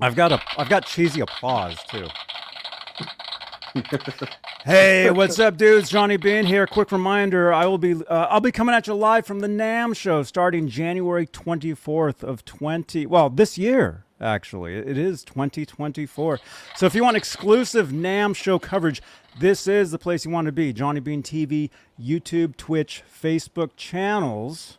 I've got cheesy applause too. Hey, what's up, dudes? Johnny Beane here. Quick reminder: I'll be coming at you live from the NAMM show starting January 24th of this year. Actually, it is 2024. So if you want exclusive NAMM show coverage, this is the place you want to be. Johnny Beane TV, YouTube, Twitch, Facebook channels.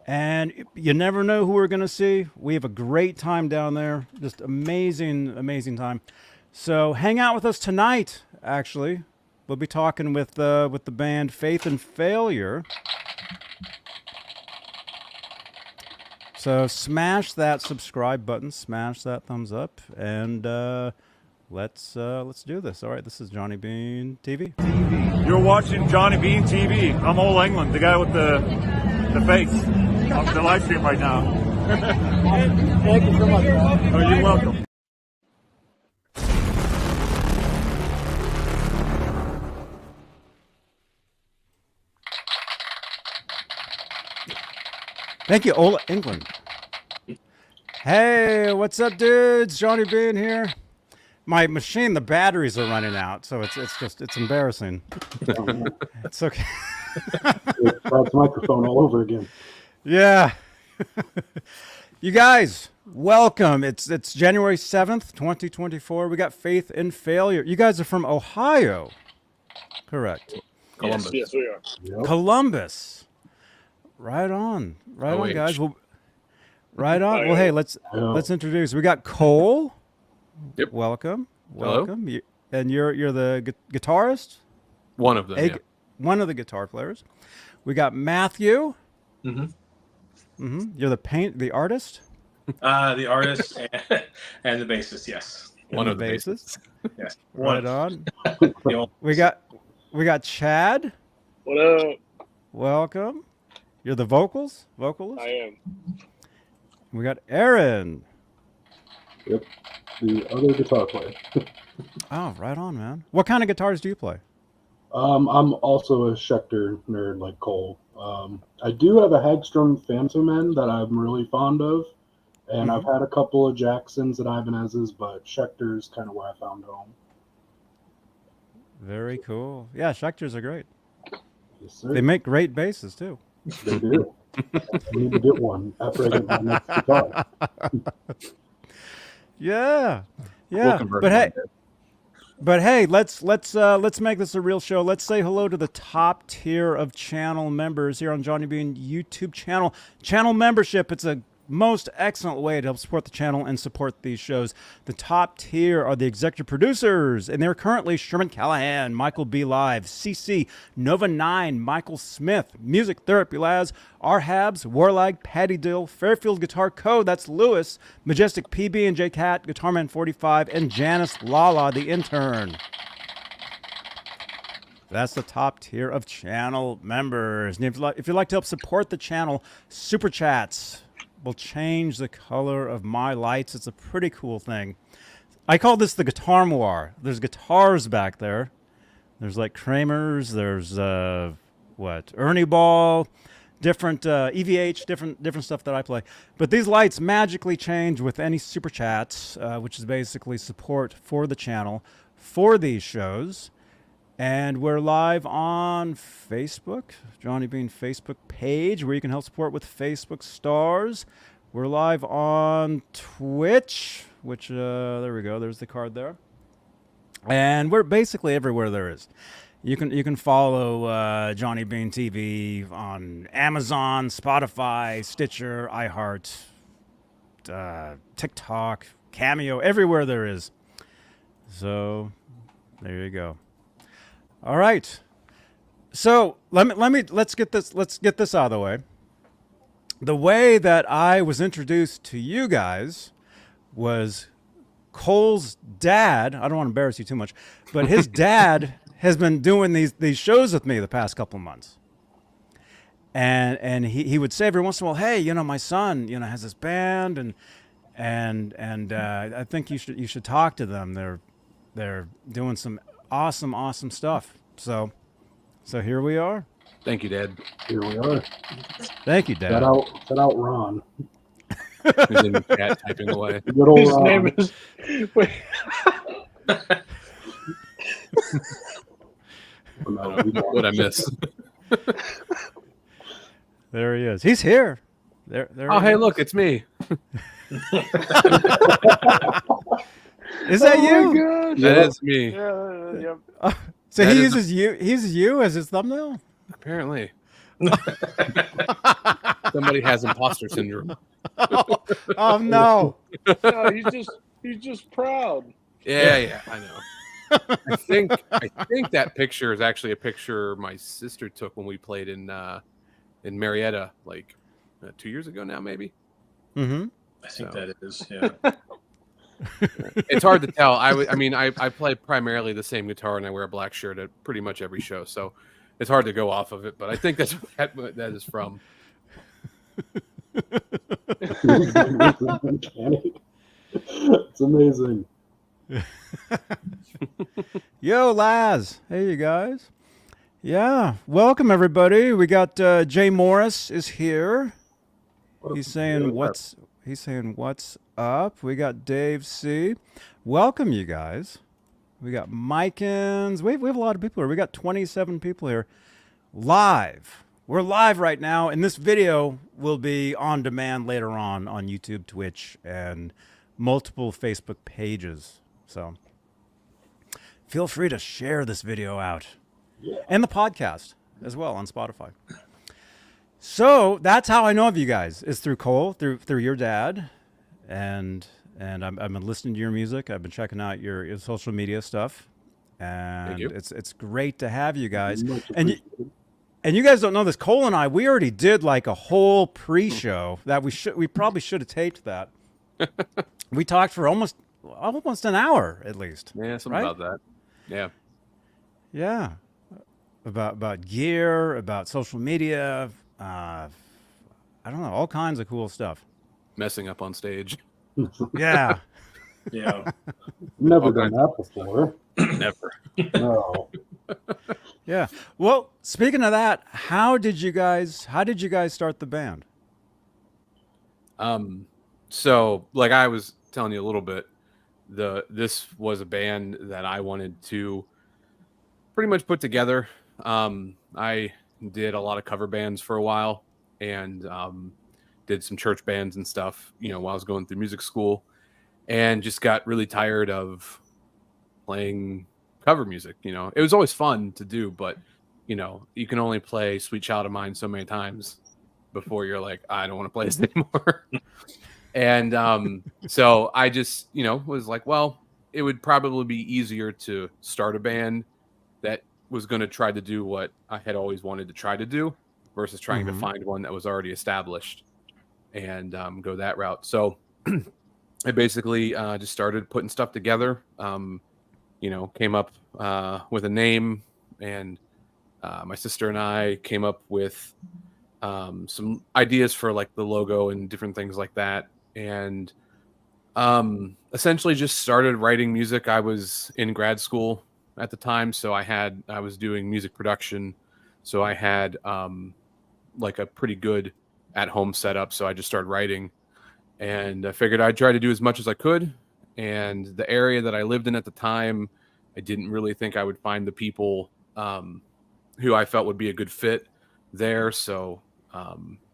And you never know who we're going to see. We have a great time down there. Just amazing, amazing time. So hang out with us tonight, actually. We'll be talking with the band Faith and Failure. So smash that subscribe button, smash that thumbs up, and let's do this. All right, this is Johnny Beane TV. You're watching Johnny Beane TV. I'm Old England, the guy with the face on the live stream right now. Thank you so much. Oh, you're welcome. Thank you, Old England. Hey, what's up, dudes? Johnny Beane here. My machine, the batteries are running out, so it's embarrassing. It's okay. It's microphone all over again. Yeah. You guys, welcome. It's January 7th, 2024. We got Faith and Failure. You guys are from Ohio. Correct. Columbus. Yes, we are. Yep. Columbus. Right on. Right on, guys. Well, right on. Well, hey, let's introduce. We got Cole. Yep. Welcome. Hello. Welcome. And you're the guitarist? One of them. Yeah. One of the guitar players. We got Matthew. Mm-hmm. You're the artist? The artist and the bassist, yes. One of the bassists. Yes. Right on. The old- We got Chad. What up? Welcome. You're the vocalist? I am. We got Aaron. Yep. The other guitar player. Oh, right on, man. What kind of guitars do you play? I'm also a Schecter nerd like Cole. I do have a Hagstrom Phantom End that I'm really fond of, and I've had a couple of Jacksons and Ibanez's, but Schecter's kind of where I found home. Very cool. Yeah, Schecters are great. Yes, sir. They make great basses too. They do. I need to get one after I get my next guitar. Yeah. We'll Yeah. convert But them hey, one day. let's make this a real show. Let's say hello to the top tier of channel members here on Johnny Beane YouTube channel. Channel membership, it's a most excellent way to help support the channel and support these shows. The top tier are the executive producers, and they're currently Sherman Callahan, Michael B. Live, CC, Nova 9, Michael Smith, Music Therapy Labs, R-Habs, Warlag, Patty Dill, Fairfield Guitar Co., that's Lewis, Majestic PB and J Cat, Guitarman 45, and Janice Lala, the intern. That's the top tier of channel members. And if you'd like to help support the channel, Super Chats will change the color of my lights. It's a pretty cool thing. I call this the guitar moire. There's guitars back there. There's like Kramer's. There's Ernie Ball, different EVH, different stuff that I play. But these lights magically change with any super chats, which is basically support for the channel for these shows. And we're live on Facebook, Johnny Beane Facebook page, where you can help support with Facebook stars. We're live on Twitch, which, there we go, there's the card there. And we're basically everywhere there is. You can follow Johnny Beane TV on Amazon, Spotify, Stitcher, iHeart, TikTok, Cameo, everywhere there is. So there you go. All right. So let's get this out of the way. The way that I was introduced to you guys was Cole's dad. I don't want to embarrass you too much, but his dad has been doing these shows with me the past couple of months. And he would say every once in a while, hey, my son, has this band and I think you should talk to them. They're doing some awesome stuff. So here we are. Thank you, Dad. Here we are. Thank you, Dad. Set out Ron. He's in the chat typing away. Little, His name is. Wait. What I miss? There he is. He's here. There. Oh, he hey, is. look, it's me. Is that Oh you? my gosh. That is me. Yeah. So That he is uses you. He uses you as his thumbnail. Apparently, somebody has imposter syndrome. Oh no! No, he's just proud. Yeah, I know. I think that picture is actually a picture my sister took when we played in Marietta, like 2 years ago now, maybe. Mm-hmm. I think that is, yeah. It's hard to tell. I play primarily the same guitar and I wear a black shirt at pretty much every show, so it's hard to go off of it. But I think that's what that is from. It's amazing. Yo, Laz. Hey, you guys. Yeah, welcome everybody. We got Jay Morris is here. He's saying what's up. We got Dave C. Welcome, you guys. We got Mikins. We have a lot of people here. We got 27 people here live. We're live right now, and this video will be on demand later on YouTube, Twitch, and multiple Facebook pages. So feel free to share this video out. Yeah. And the podcast as well on Spotify. So that's how I know of you guys, is through Cole, through your dad, and I've been listening to your music. I've been checking out your social media stuff, and it's great to have you guys. And you guys don't know this. Cole and I, we already did like a whole pre-show that we probably should have taped that. We talked for almost an hour at least. Yeah, something right? about that. Yeah. Yeah. About gear, about social media, I don't know, all kinds of cool stuff. Messing up on stage. Yeah. Yeah. Never done that before. Never. No. Yeah. Well, speaking of that, how did you guys start the band? So like I was telling you a little bit, this was a band that I wanted to pretty much put together. I did a lot of cover bands for a while and did some church bands and stuff, while I was going through music school, and just got really tired of playing cover music. It was always fun to do, but you can only play Sweet Child of Mine so many times before you're like, I don't want to play this anymore. And so I just, was like, well, it would probably be easier to start a band that was going to try to do what I had always wanted to try to do versus trying to find one that was already established and go that route. So I basically just started putting stuff together, came up with a name, and my sister and I came up with some ideas for like the logo and different things like that. And essentially just started writing music. I was in grad school at the time, so I was doing music production, so I had like a pretty good at-home setup. So I just started writing, and I figured I'd try to do as much as I could. And the area that I lived in at the time, I didn't really think I would find the people who I felt would be a good fit there. So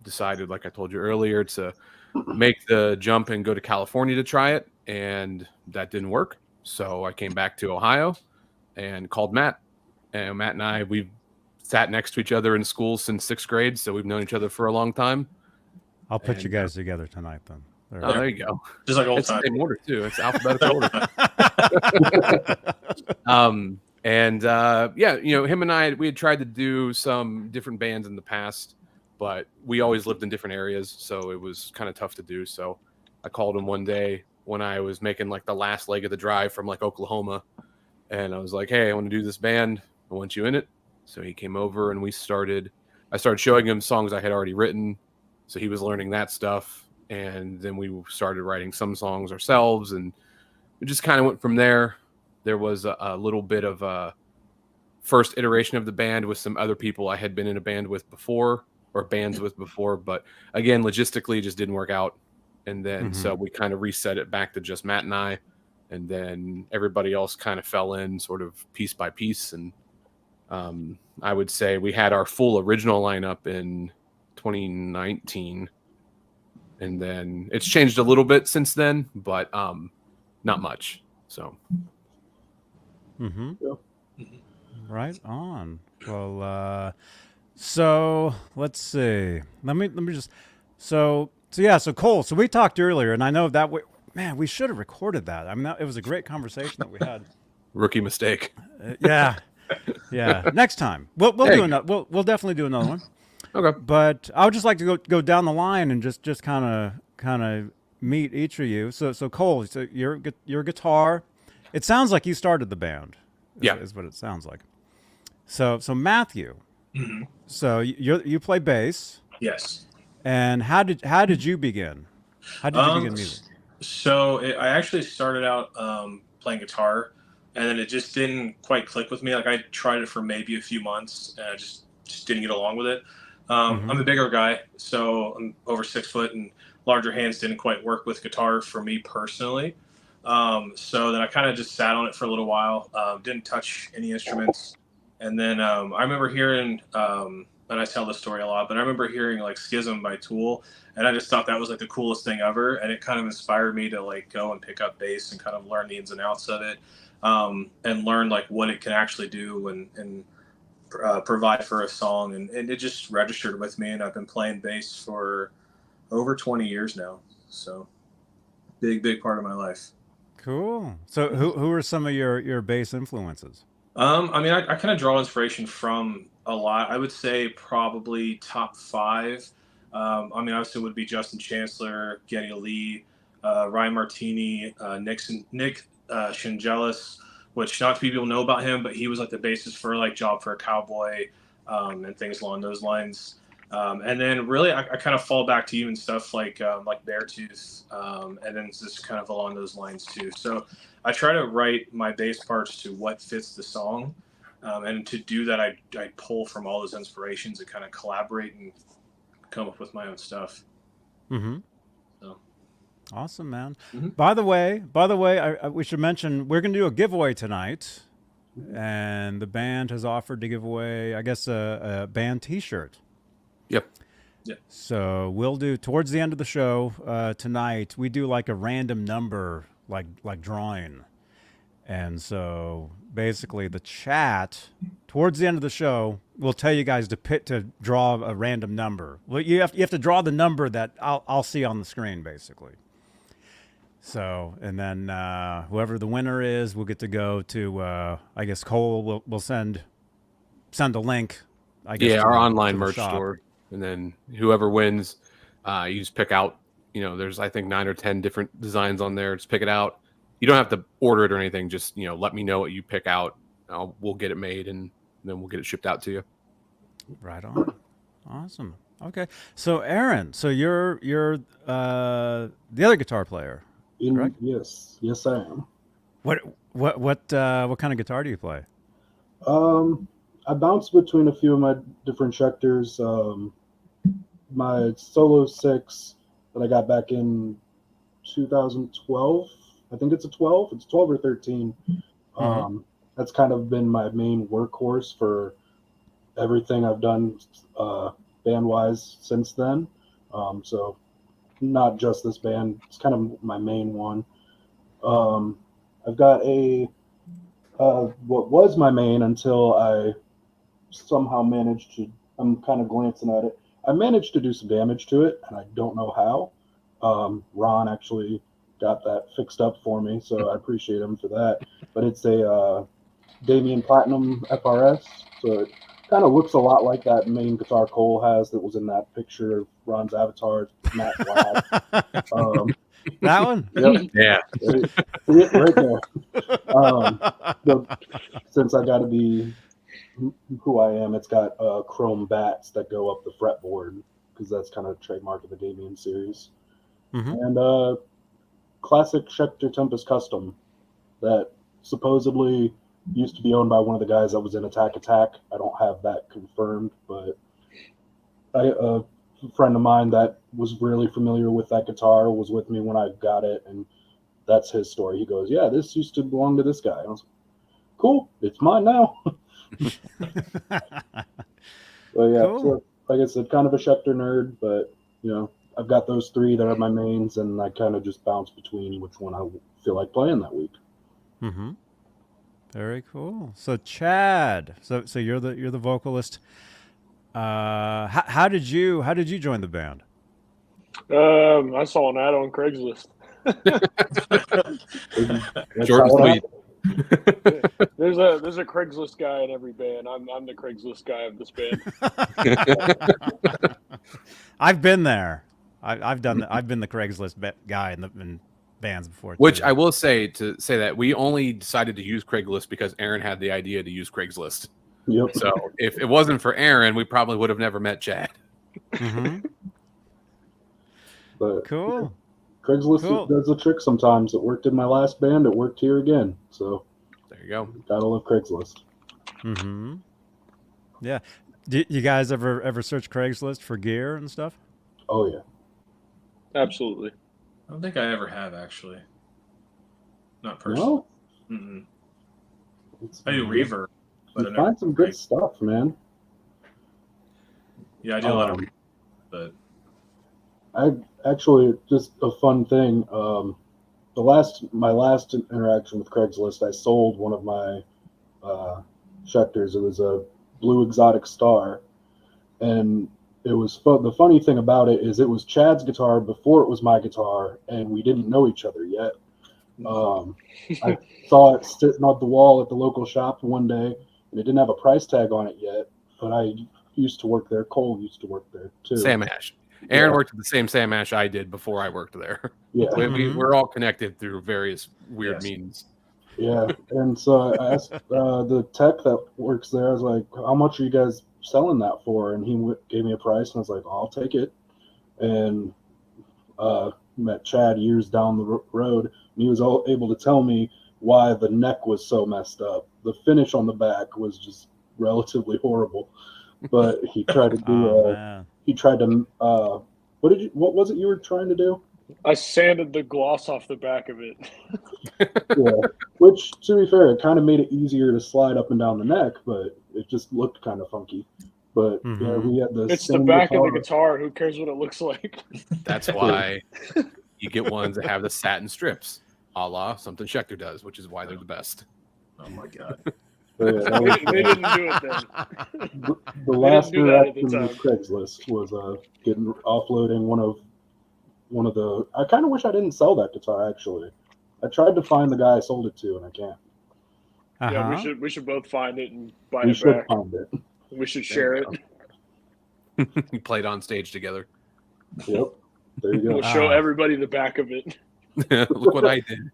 decided, like I told you earlier, to make the jump and go to California to try it, and that didn't work. So I came back to Ohio and called Matt. And Matt and I, we've sat next to each other in school since 6th grade, so we've known each other for a long time. I'll put you guys together tonight then. There you go. Just like old It's the time. same order too. It's alphabetical order. Him and I, we had tried to do some different bands in the past, but we always lived in different areas, so it was kind of tough to do. So I called him one day when I was making like the last leg of the drive from like Oklahoma, and I was like, hey, I want to do this band. I want you in it. So he came over and I started showing him songs I had already written. So he was learning that stuff. And then we started writing some songs ourselves, and we just kind of went from there. There was a little bit of a first iteration of the band with some other people I had been in a band with before, or bands with before. But again, logistically, it just didn't work out. And then Mhm. so we kind of reset it back to just Matt and I, and then everybody else kind of fell in sort of piece by piece. And I would say we had our full original lineup in 2019, and then it's changed a little bit since then, but not much. So Mm-hmm. Yeah. Right on. Well, so let's see. Let me just. So yeah. So Cole. So we talked earlier, and I know that man, we should have recorded that. I mean, it was a great conversation that we had. rookie mistake. Yeah. Yeah. Next time, we'll Hey. do another. We'll definitely do another one. Okay. But I would just like to go down the line and just kind of meet each of you. So Cole, so your guitar. It sounds like you started the band. Yeah. Is what it sounds like. So Matthew. Mhm. So you play bass, Yes. and how did you begin? How did you begin music? So I actually started out playing guitar, and then it just didn't quite click with me. Like I tried it for maybe a few months, and I just didn't get along with it. Mhm. I'm a bigger guy, so I'm over 6 foot, and larger hands didn't quite work with guitar for me personally. So then I kind of just sat on it for a little while, didn't touch any instruments, and then I remember hearing, and I tell this story a lot, but I remember hearing like Schism by Tool, and I just thought that was like the coolest thing ever, and it kind of inspired me to like go and pick up bass and kind of learn the ins and outs of it, and learn like what it can actually do and provide for a song, and it just registered with me, and I've been playing bass for over 20 years now, so big part of my life. Cool. So who are some of your bass influences? I mean, I kind of draw inspiration from a lot. I would say probably top five. I mean, obviously, it would be Justin Chancellor, Geddy Lee, Ryan Martini, Nick Shingelis, which not too many people know about him, but he was like the bassist for like Job for a Cowboy, and things along those lines. And then really, I kind of fall back to even stuff like Beartooth, and then it's just kind of along those lines too. So I try to write my bass parts to what fits the song, and to do that, I pull from all those inspirations and kind of collaborate and come up with my own stuff. Mm-hmm. So. Awesome, man. Mhm. By the way, we should mention we're going to do a giveaway tonight, and the band has offered to give away, I guess, a band T-shirt. Yep. Yeah. So we'll do towards the end of the show tonight. We do like a random number, like drawing, and so basically the chat towards the end of the show will tell you guys to draw a random number. Well, you have to draw the number that I'll see on the screen, basically. So, and then whoever the winner is, will get to go to. I guess Cole will send a link. I guess Yeah, to our the- online to the merch shop. store, and then whoever wins, you just pick out. There's I think 9 or 10 different designs on there. Just pick it out. You don't have to order it or anything. Just let me know what you pick out. We'll get it made, and then we'll get it shipped out to you. Right on. Awesome. Okay. So Aaron, so you're the other guitar player. Correct? Yes, I am. What kind of guitar do you play? I bounce between a few of my different Schecters. My Solo 6 that I got back in 2012. I think it's a 12. It's 12 or 13. That's kind of been my main workhorse for everything I've done band-wise since then. So not just this band. It's kind of my main one. I've got what was my main until I somehow managed to, I'm kind of glancing at it. I managed to do some damage to it, and I don't know how. Ron actually got that fixed up for me, so I appreciate him for that. But it's a Damien Platinum FRS, so it kind of looks a lot like that main guitar Cole has that was in that picture of Ron's avatar, Matt Black. That one? Yep. Yeah. Right there. Since I got to be who I am, it's got chrome bats that go up the fretboard because that's kind of trademark of the Damien series. And classic Schecter Tempest Custom that supposedly used to be owned by one of the guys that was in Attack. I don't have that confirmed, but a friend of mine that was really familiar with that guitar was with me when I got it, and that's his story. He goes, "Yeah, this used to belong to this guy." And I was like, "Cool, it's mine now." But yeah, Cool. so like I said, kind of a Schecter nerd, but I've got those three that are my mains, and I kind of just bounce between which one I feel like playing that week. Mm-hmm. Very cool. So Chad, so you're the vocalist. How did you join the band? I saw an ad on Craigslist. That's Short and how it sweet. There's a Craigslist guy in every band. I'm the Craigslist guy of this band. I've been there. I've been the Craigslist guy in bands before. Which too. I will say that we only decided to use Craigslist because Aaron had the idea to use Craigslist. Yep. So if it wasn't for Aaron, we probably would have never met Chad. Mm-hmm. But Cool. Craigslist Cool. does the trick sometimes. It worked in my last band. It worked here again. So There you go. gotta love Craigslist. Mm-hmm. Yeah. Do you guys ever search Craigslist for gear and stuff? Oh yeah. Absolutely. I don't think I ever have actually. Not personally. No, Mm-mm. it's, I do reverb, but I you never, find some good stuff, man. yeah, I do a lot of Um, reverb, but I actually just a fun thing. My last interaction with Craigslist, I sold one of my Schecters. It was a Blue Exotic Star, and it was fun. The funny thing about it is it was Chad's guitar before it was my guitar, and we didn't know each other yet. I saw it sitting on the wall at the local shop one day, and it didn't have a price tag on it yet. But I used to work there. Cole used to work there too. Sam Ash. Aaron Yeah. worked at the same Sam Ash I did before I worked there. Yeah. Mhm. We're all connected through various weird Yes. means. Yeah, and so I asked the tech that works there. I was like, "How much are you guys selling that for?" And he gave me a price, and I was like, "I'll take it." And met Chad years down the road, and he was able to tell me why the neck was so messed up. The finish on the back was just relatively horrible, but he tried to do. Oh man. He tried to. What was it you were trying to do? I sanded the gloss off the back of it. Yeah, which, to be fair, it kind of made it easier to slide up and down the neck, but it just looked kind of funky. But yeah, Mhm. we had the It's the same back of the guitar. guitar. Who cares what it looks like? That's why you get ones that have the satin strips, a la something Schecter does, which is why they're the best. oh my god. But yeah, that was, They didn't do it then. the last do that at the interaction with Craigslist was getting offloading one of the. I kind of wish I didn't sell that guitar. Actually, I tried to find the guy I sold it to, and I can't. Yeah, Uh-huh. we should both find it and buy We it should back. find it. We should share it. You played on stage together. Yep. There you We'll go. show Ah. everybody the back of it. Look what I did.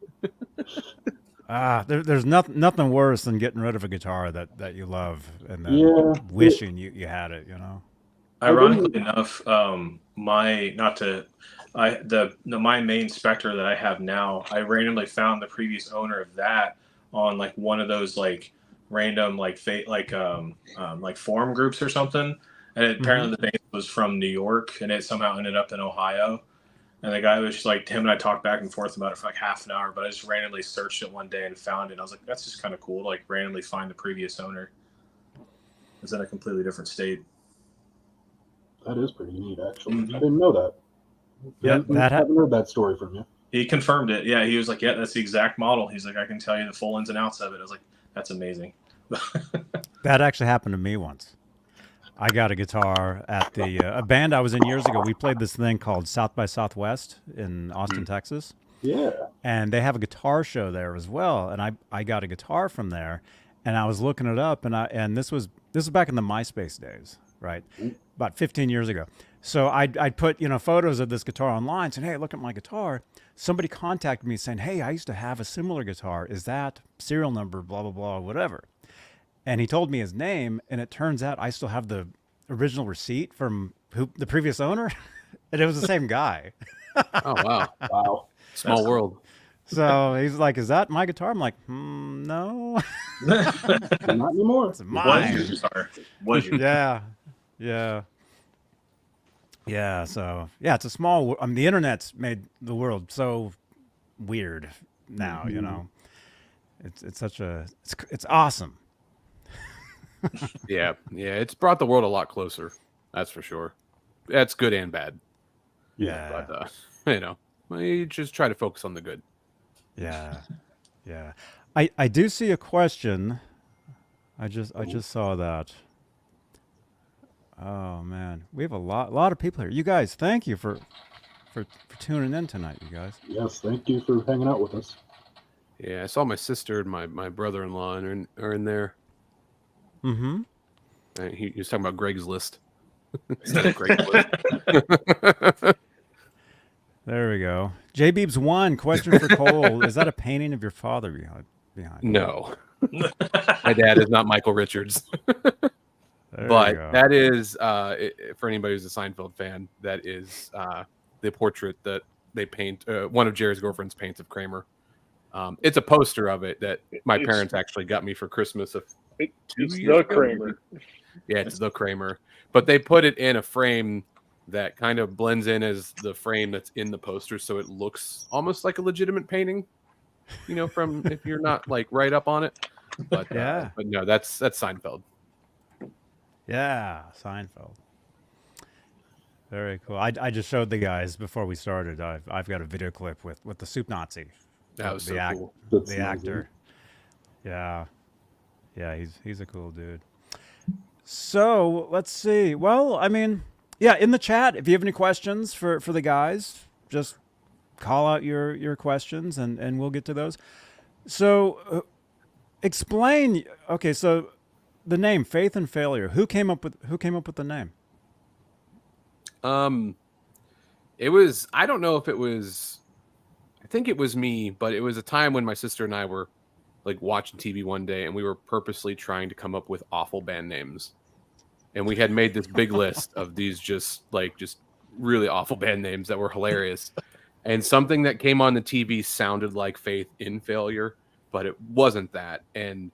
There's nothing worse than getting rid of a guitar that you love and then Yeah. wishing you had it. You know. Ironically enough, my main Spectre that I have now, I randomly found the previous owner of that on like one of those like random like forum groups or something, and apparently the band was from New York, and it somehow ended up in Ohio. And the guy was just like, him and I talked back and forth about it for like half an hour, but I just randomly searched it one day and found it. I was like, that's just kind of cool to like randomly find the previous owner. It's in a completely different state. That is pretty neat, actually. Mhm. I didn't know that. Yeah, I haven't heard that story from you. He confirmed it. Yeah, he was like, yeah, that's the exact model. He's like, I can tell you the full ins and outs of it. I was like, that's amazing. That actually happened to me once. I got a guitar at the a band I was in years ago. We played this thing called South by Southwest in Austin, Texas. Yeah. And they have a guitar show there as well. And I got a guitar from there, and I was looking it up, and this was back in the MySpace days, right? About 15 years ago. So I'd put photos of this guitar online, saying, "Hey, look at my guitar." Somebody contacted me saying, "Hey, I used to have a similar guitar. Is that serial number? Blah blah blah, whatever." And he told me his name, and it turns out I still have the original receipt from the previous owner, and it was the same guy. Oh wow, Wow. small world. So he's like, "Is that my guitar?" I'm like, "No, Not anymore. it's Was mine." your guitar? Was your Yeah, yeah. Yeah, so yeah, it's a small. I mean, the internet's made the world so weird now. You know, it's such a it's awesome. Yeah, yeah, it's brought the world a lot closer. That's for sure. That's good and bad. Yeah, But you know, we just try to focus on the good. yeah, yeah. I do see a question. I just saw that. Oh man, we have a lot of people here. You guys, thank you for tuning in tonight. You guys. Yes, thank you for hanging out with us. Yeah, I saw my sister and my brother-in-law are in there. Mm-hmm. He was talking about Greg's list instead of Greg's list. There we go. J Beebs 1 question for Cole: is that a painting of your father behind? No, my dad is not Michael Richards. There you But go. that is for anybody who's a Seinfeld fan, that is the portrait that they paint. One of Jerry's girlfriends paints of Kramer. It's a poster of it that my parents actually got me for Christmas It's 2 the years ago. Kramer. Yeah, it's the Kramer. But they put it in a frame that kind of blends in as the frame that's in the poster, so it looks almost like a legitimate painting. You know, from if you're not like right up on it. But Yeah. but no, that's Seinfeld. Yeah, Seinfeld. Very cool. I just showed the guys before we started. I've got a video clip with the Soup Nazi. That was the so cool. That's the amazing. actor. Yeah, yeah, he's a cool dude. So let's see. Well, I mean, yeah, in the chat, if you have any questions for the guys, just call out your questions and we'll get to those. So explain. Okay, so the name Faith and Failure. Who came up with the name? It was, I don't know if it was, I think it was me, but it was a time when my sister and I were like watching TV one day and we were purposely trying to come up with awful band names. And we had made this big list of these just really awful band names that were hilarious. And something that came on the TV sounded like Faith in Failure, but it wasn't that. And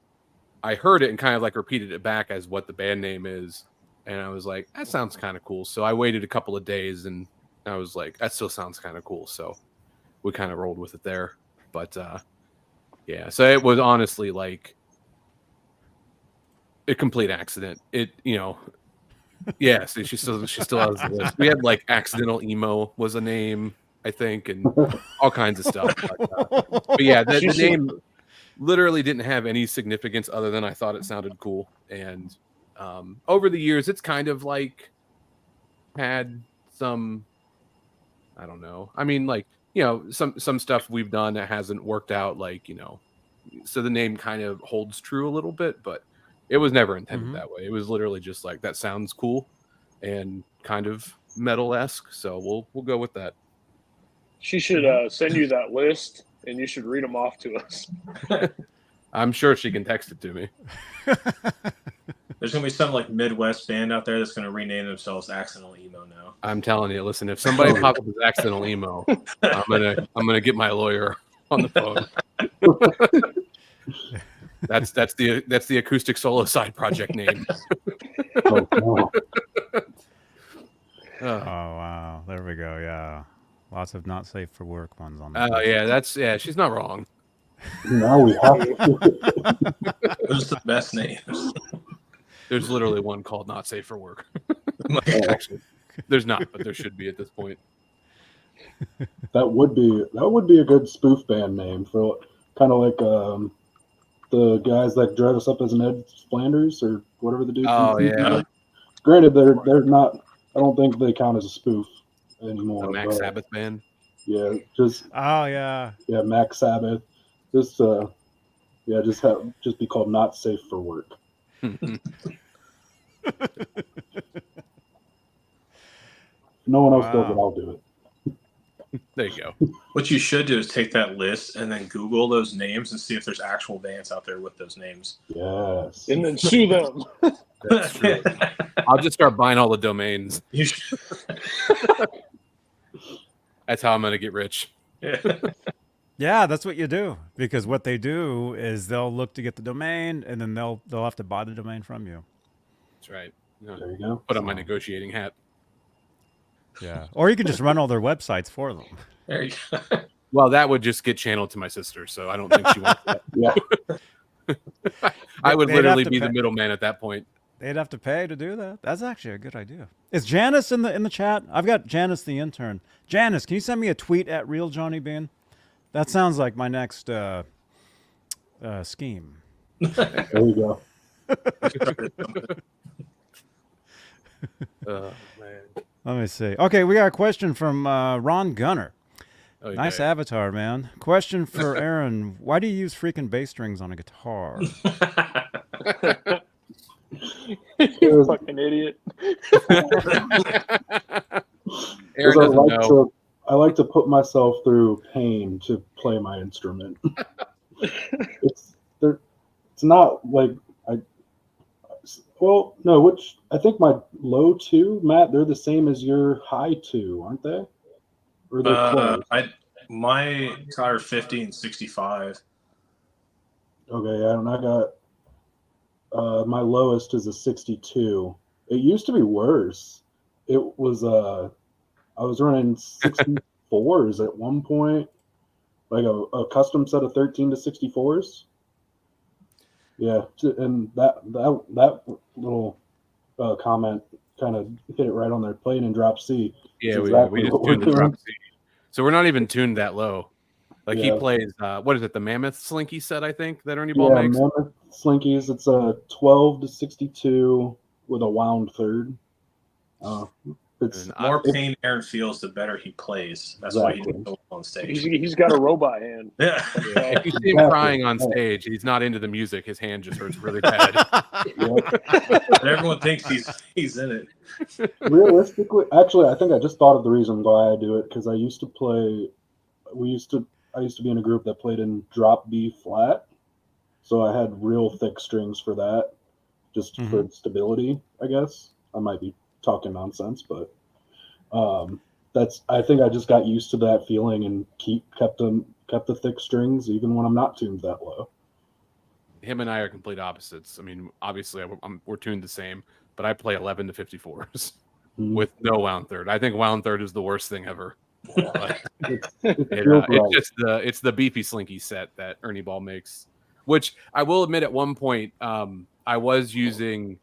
I heard it and kind of like repeated it back as what the band name is. And I was like, that sounds kind of cool. So I waited a couple of days and I was like, that still sounds kind of cool. So we kind of rolled with it there. But yeah, so it was honestly like a complete accident. It, you know, yeah, so she still has the list. We had like accidental emo was a name, I think, and all kinds of stuff. But yeah, the name literally didn't have any significance other than I thought it sounded cool. And over the years, it's kind of like had some, I don't know. I mean, like, you know, some stuff we've done that hasn't worked out, like, you know, so the name kind of holds true a little bit, but it was never intended that way. It was literally just like, that sounds cool and kind of metal-esque. So we'll go with that. She should send you that list, and you should read them off to us. I'm sure she can text it to me. There's gonna be some like Midwest band out there that's gonna rename themselves Accidental Emo now. I'm telling you, listen, if somebody pops up as accidental emo, I'm gonna get my lawyer on the phone. That's the acoustic solo side project name. Oh, no. Oh wow, there we go. Yeah, lots of not safe for work ones on. Oh yeah, she's not wrong. Now we have to. Those are the best names. There's literally one called "Not Safe for Work." Actually, there's not, but there should be at this point. That would be a good spoof band name for kind of like the guys that dress us up as Ned Flanders or whatever the dude. Oh yeah. Granted, they're not. I don't think they count as a spoof anymore. The Max Sabbath band. Yeah, just Oh yeah. yeah, Max Sabbath. Just be called Not Safe for Work. No one else does it. I'll do it. There you go. What you should do is take that list and then Google those names and see if there's actual bands out there with those names. Yes. And then sue them. That's true. I'll just start buying all the domains. You should. That's how I'm gonna get rich. Yeah, that's what you do, because what they do is they'll look to get the domain, and then they'll have to buy the domain from you. That's right. There you go. Put on my negotiating hat. Yeah. Or you can just run all their websites for them. There you go. Well, that would just get channeled to my sister, so I don't think she wants that. Yeah. I would They'd have literally to be pay- the middleman at that point. They'd have to pay to do that. That's actually a good idea. Is Janice in the chat? I've got Janice the intern. Janice, can you send me a tweet at Real Johnny Bean? That sounds like my next scheme. There you go. Oh, man. Let me see. Okay, we got a question from Ron Gunner. Okay. Nice avatar, man. Question for Aaron. Why do you use freaking bass strings on a guitar? You fucking idiot. Aaron I doesn't like know. I like to put myself through pain to play my instrument. It's not like which I think my low two, Matt, they're the same as your high two, aren't they? Or they're close. My guitar 50 and 65. Okay, yeah, and I got my lowest is a 62. It used to be worse. It was I was running 64s at one point, like a custom set of 13 to 64s. Yeah, and that little comment kind of hit it right on there. Playing in drop C. Yeah, It's we exactly just what we're tuned the drop doing. C. So we're not even tuned that low. Like he Yeah. plays, what is it? The Mammoth Slinky set, I think, that Ernie Ball Yeah, makes. Mammoth Slinkies. It's a 12 to 62 with a wound third. It's And More pain Aaron feels, the better he plays. That's why he's Exactly. so well on stage. He's got a robot hand. Yeah. if you see him Exactly. crying on stage, he's not into the music. His hand just hurts really bad. But everyone thinks he's in it. Realistically, actually, I think I just thought of the reason why I do it because I used to play. I used to be in a group that played in drop B flat, so I had real thick strings for that, just for stability. I guess I might be talking nonsense, but I think I just got used to that feeling and kept the thick strings even when I'm not tuned that low. Him and I are complete opposites. I mean, obviously, we're tuned the same, but I play 11 to 54s with no wound third. I think wound third is the worst thing ever. But it's the beefy slinky set that Ernie Ball makes, which I will admit at one point I was using.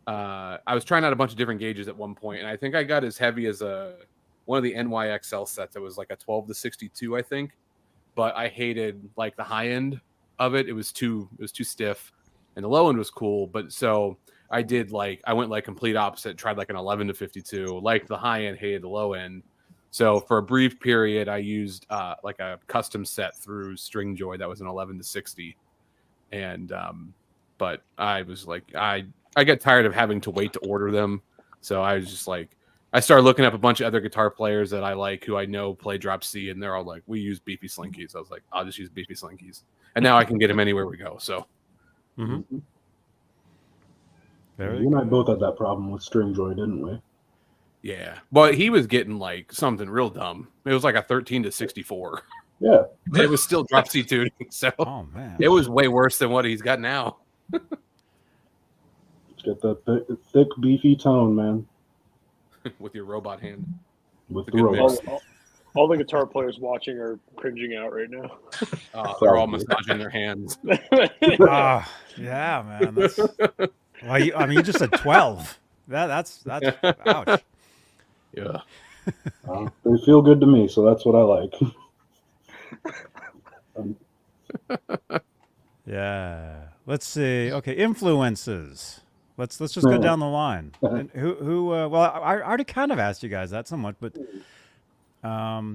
I was trying out a bunch of different gauges at one point, and I think I got as heavy as one of the NYXL sets. It was like a 12 to 62, I think. But I hated like the high end of it. It was too stiff, and the low end was cool. But so I went like complete opposite. Tried like an 11 to 52. Liked the high end, hated the low end. So for a brief period, I used like a custom set through Stringjoy that was an 11 to 60, and but I was like I got tired of having to wait to order them, so I was just like I started looking up a bunch of other guitar players that I like who I know play drop C, and they're all like, we use beefy slinkies. I was like, I'll just use beefy slinkies, and now I can get them anywhere we go. So You and I both had that problem with Stringjoy, didn't we? yeah, but he was getting like something real dumb. It was like a 13 to 64. Yeah. It was still drop C tuning, so Oh man, it was way worse than what he's got now. Get that thick, beefy tone, man. With your robot hand. With It's the a good robot. mix. All the guitar players watching are cringing out right now. They're all massaging their hands. Ah, yeah, man. That's, well, you just said 12. That's ouch. Yeah. They feel good to me, so that's what I like. Yeah. Let's see. Okay, influences. Let's just go down the line. And who? Well, I already kind of asked you guys that somewhat, but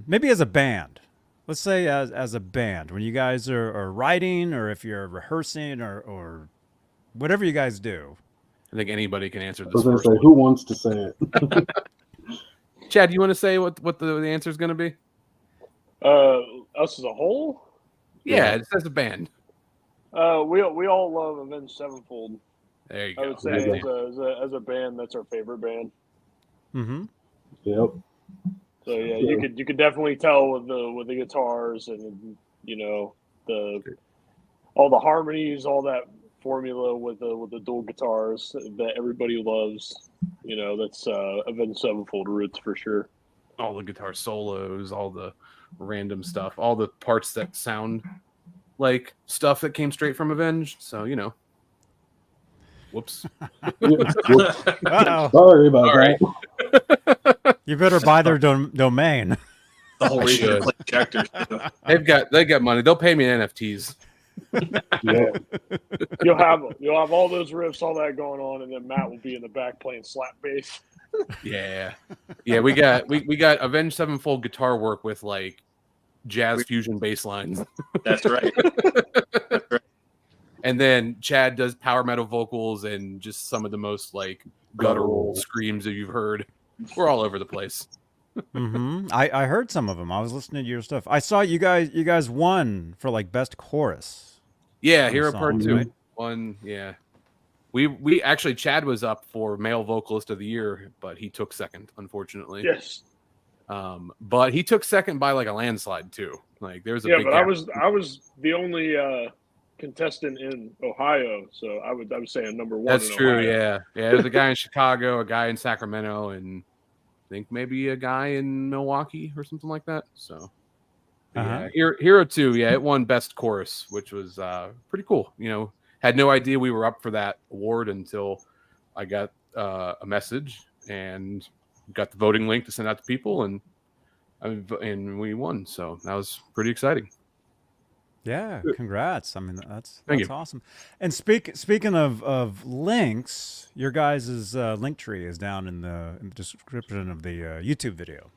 maybe as a band. Let's say as a band, when you guys are writing, or if you're rehearsing, or whatever you guys do. I think anybody can answer I this was going to first. say, who wants to say it? Chad, you want to say what the answer is going to be? Us as a whole, Yeah, it's as a band. we all love Avenged Sevenfold. There you I go. would say as a band, that's our favorite band. Mm-hmm. Yep. So yeah, you could definitely tell with the guitars and all the harmonies, all that formula with the dual guitars that everybody loves. That's Avenged Sevenfold roots for sure. all the guitar solos, all the random stuff, all the parts that sound like stuff that came straight from Avenged. So, you know, whoops. Whoops. Uh-oh. Sorry about All right. that. You better buy their domain. The whole I reason to should. play Checkers. Too. They got money. They'll pay me in NFTs. Yeah. You'll have all those riffs, all that going on, and then Matt will be in the back playing slap bass. Yeah. Yeah, we got Avenged Sevenfold guitar work with like jazz fusion bass lines. That's right. And then Chad does power metal vocals and just some of the most like guttural screams that you've heard. We're all over the place. I heard some of them. I was listening to your stuff. I saw you guys won for like best chorus. Yeah, on Hero a song, Part 2. right? One, yeah. We actually, Chad was up for male vocalist of the year, but he took second, unfortunately. Yes. But he took second by like a landslide too. Like there's a Yeah, big but gap. I was the only contestant in Ohio, so I would say a number one. That's in true. Ohio. Yeah. There's a guy in Chicago, a guy in Sacramento, and I think maybe a guy in Milwaukee or something like that. So, yeah, Hero 2, yeah, it won best chorus, which was pretty cool. You know, had no idea we were up for that award until I got a message and got the voting link to send out to people, and we won. So that was pretty exciting. Yeah, congrats. I mean, that's Thank you. awesome. And speaking of links, your guys' link tree is down in the description of the YouTube video.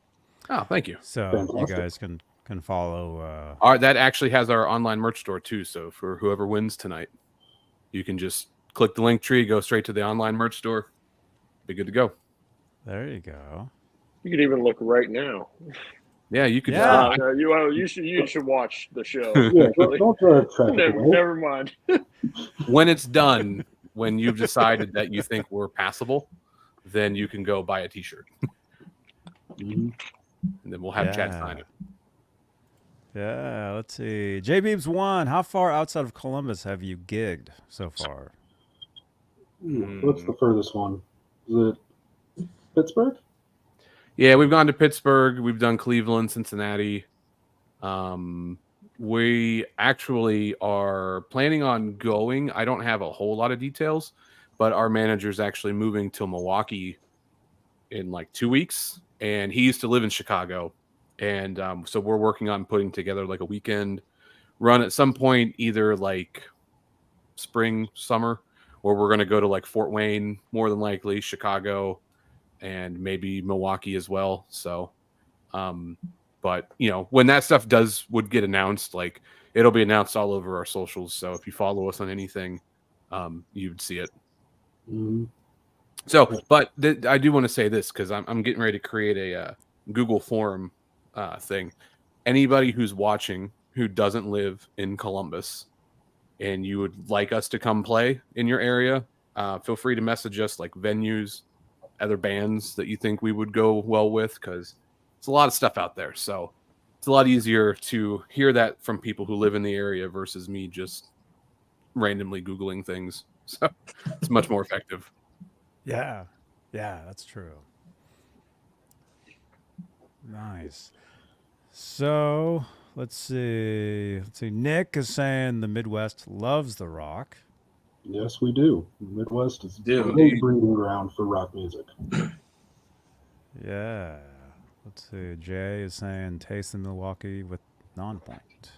Oh, thank you. So Fantastic. you guys can follow. That actually has our online merch store too. So for whoever wins tonight, you can just click the link tree, go straight to the online merch store. Be good to go. There you go. You could even look right now. Yeah, you could. Yeah. You should watch the show. Yeah, don't try to track it Never, away. never mind. When it's done, when you've decided that you think we're passable, then you can go buy a T-shirt, Mhm. and then we'll have Chad Yeah. sign it. Yeah, let's see. J Beebs 1, how far outside of Columbus have you gigged so far? What's the furthest one? Is it Pittsburgh? Yeah, we've gone to Pittsburgh. We've done Cleveland, Cincinnati. We actually are planning on going. I don't have a whole lot of details, but our manager's actually moving to Milwaukee in like 2 weeks, and he used to live in Chicago. And so we're working on putting together like a weekend run at some point, either like spring, summer, or we're going to go to like Fort Wayne, more than likely, Chicago, and maybe Milwaukee as well. So, but you know, when that stuff would get announced, like it'll be announced all over our socials. So if you follow us on anything, you'd see it. Mhm. So, but I do want to say this because I'm getting ready to create a Google form thing. Anybody who's watching who doesn't live in Columbus and you would like us to come play in your area, feel free to message us like venues, other bands that you think we would go well with, because it's a lot of stuff out there. So it's a lot easier to hear that from people who live in the area versus me just randomly Googling things. So it's much more effective. Yeah, that's true. Nice. So let's see. Nick is saying the Midwest loves the rock. Yes, we do. The Midwest is a Do. great breeding ground for rock music. Yeah. Let's see. Jay is saying taste in Milwaukee with non-point.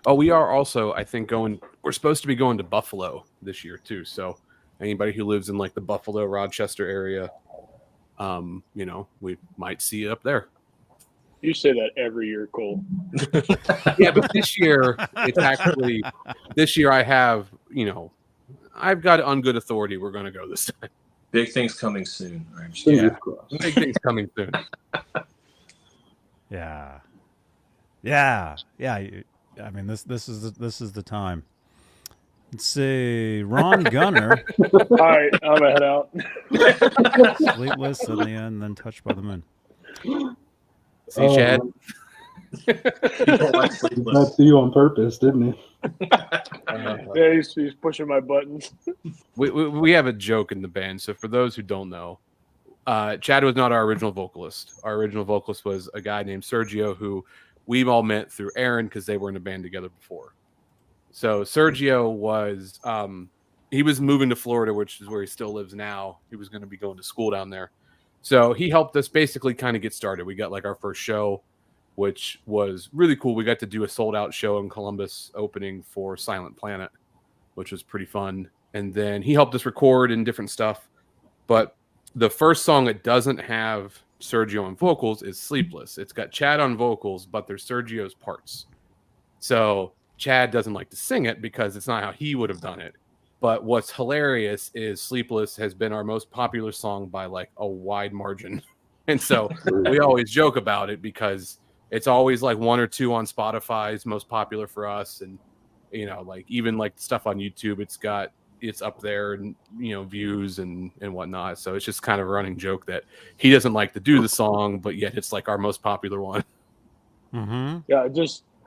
Oh, we are also, I think, we're supposed to be going to Buffalo this year too. So anybody who lives in like the Buffalo, Rochester area, you know, we might see it up there. You say that every year, Cole. Yeah, but this year I have, you know, I've got on good authority we're going to go this time. Big things coming soon. Right? Fingers crossed. Big things coming soon. Yeah. I mean, this is the time. Let's see. Ron Gunner, All right, I'm gonna head out. sleepless in the end, then touched by the moon. See, Chad? People like He sleepless. got to you on purpose, didn't he? Yeah, he's pushing my buttons. We have a joke in the band. So for those who don't know, Chad was not our original vocalist. Our original vocalist was a guy named Sergio, who we've all met through Aaron because they were in a band together before. So Sergio was he was moving to Florida, which is where he still lives now. He was going to be going to school down there. So he helped us basically kind of get started. We got like our first show, which was really cool. We got to do a sold out show in Columbus opening for Silent Planet, which was pretty fun. And then he helped us record and different stuff. But the first song that doesn't have Sergio on vocals is Sleepless. It's got Chad on vocals, but there's Sergio's parts. So Chad doesn't like to sing it because it's not how he would have done it. But what's hilarious is Sleepless has been our most popular song by like a wide margin. And so we always joke about it because it's always like 1 or 2 on Spotify's most popular for us. And, you know, like even like stuff on YouTube, it's up there and, you know, views and whatnot. So it's just kind of a running joke that he doesn't like to do the song, but yet it's like our most popular one. Mm-hmm. Yeah,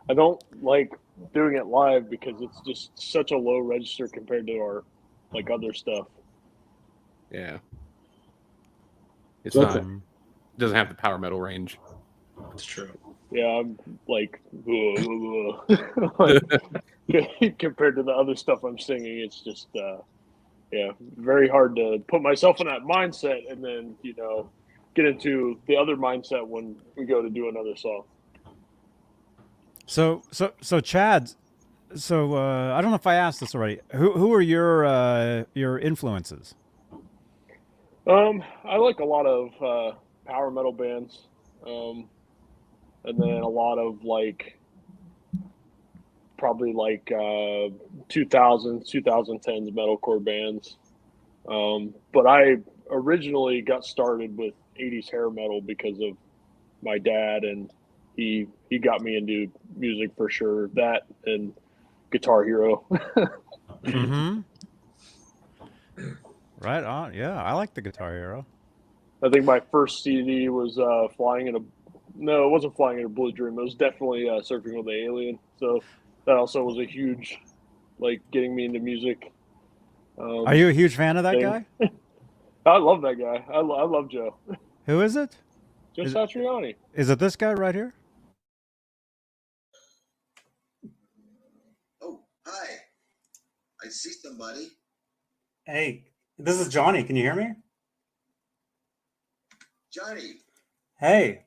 I don't like doing it live because it's just such a low register compared to our like other stuff. Yeah. It's So not, it doesn't have the power metal range. That's true. Yeah, I'm like, compared to the other stuff I'm singing, it's just very hard to put myself in that mindset and then, you know, get into the other mindset when we go to do another song. So Chad, I don't know if I asked this already. Who are your influences? I like a lot of power metal bands, and then a lot of like probably like 2000s, 2010s metalcore bands. But I originally got started with 80s hair metal because of my dad, and he got me into music for sure. That and Guitar Hero. Mm-hmm. Right on. Yeah, I like the Guitar Hero. I think my first CD was No, it wasn't Flying in a Blue Dream. It was definitely Surfing with the Alien. So that also was a huge, like, getting me into music. Are you a huge fan of that thing. guy? I love that guy. I love Joe. Who is it? Joe Satriani. Is it this guy right here? Oh, hi. I see somebody. Hey, this is Johnny. Can you hear me? Johnny. Hey.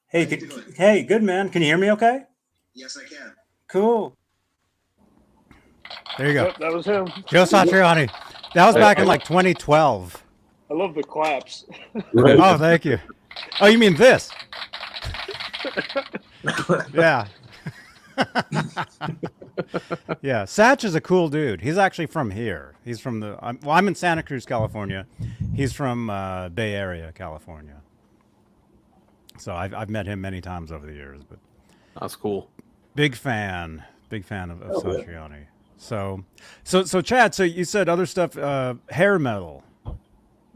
Hey, How you doing? hey, good man. Can you hear me okay? Yes, I can. Cool. There you go. Yep, that was him. Joe Satriani. That was back in like 2012. I love the claps. Right. Oh, thank you. Oh, you mean this? Yeah. Yeah, Satch is a cool dude. He's actually from here. He's from I'm in Santa Cruz, California. He's from Bay Area, California. So I've met him many times over the years, but That's cool. big fan of Satriani. So Chad, so you said other stuff, hair metal,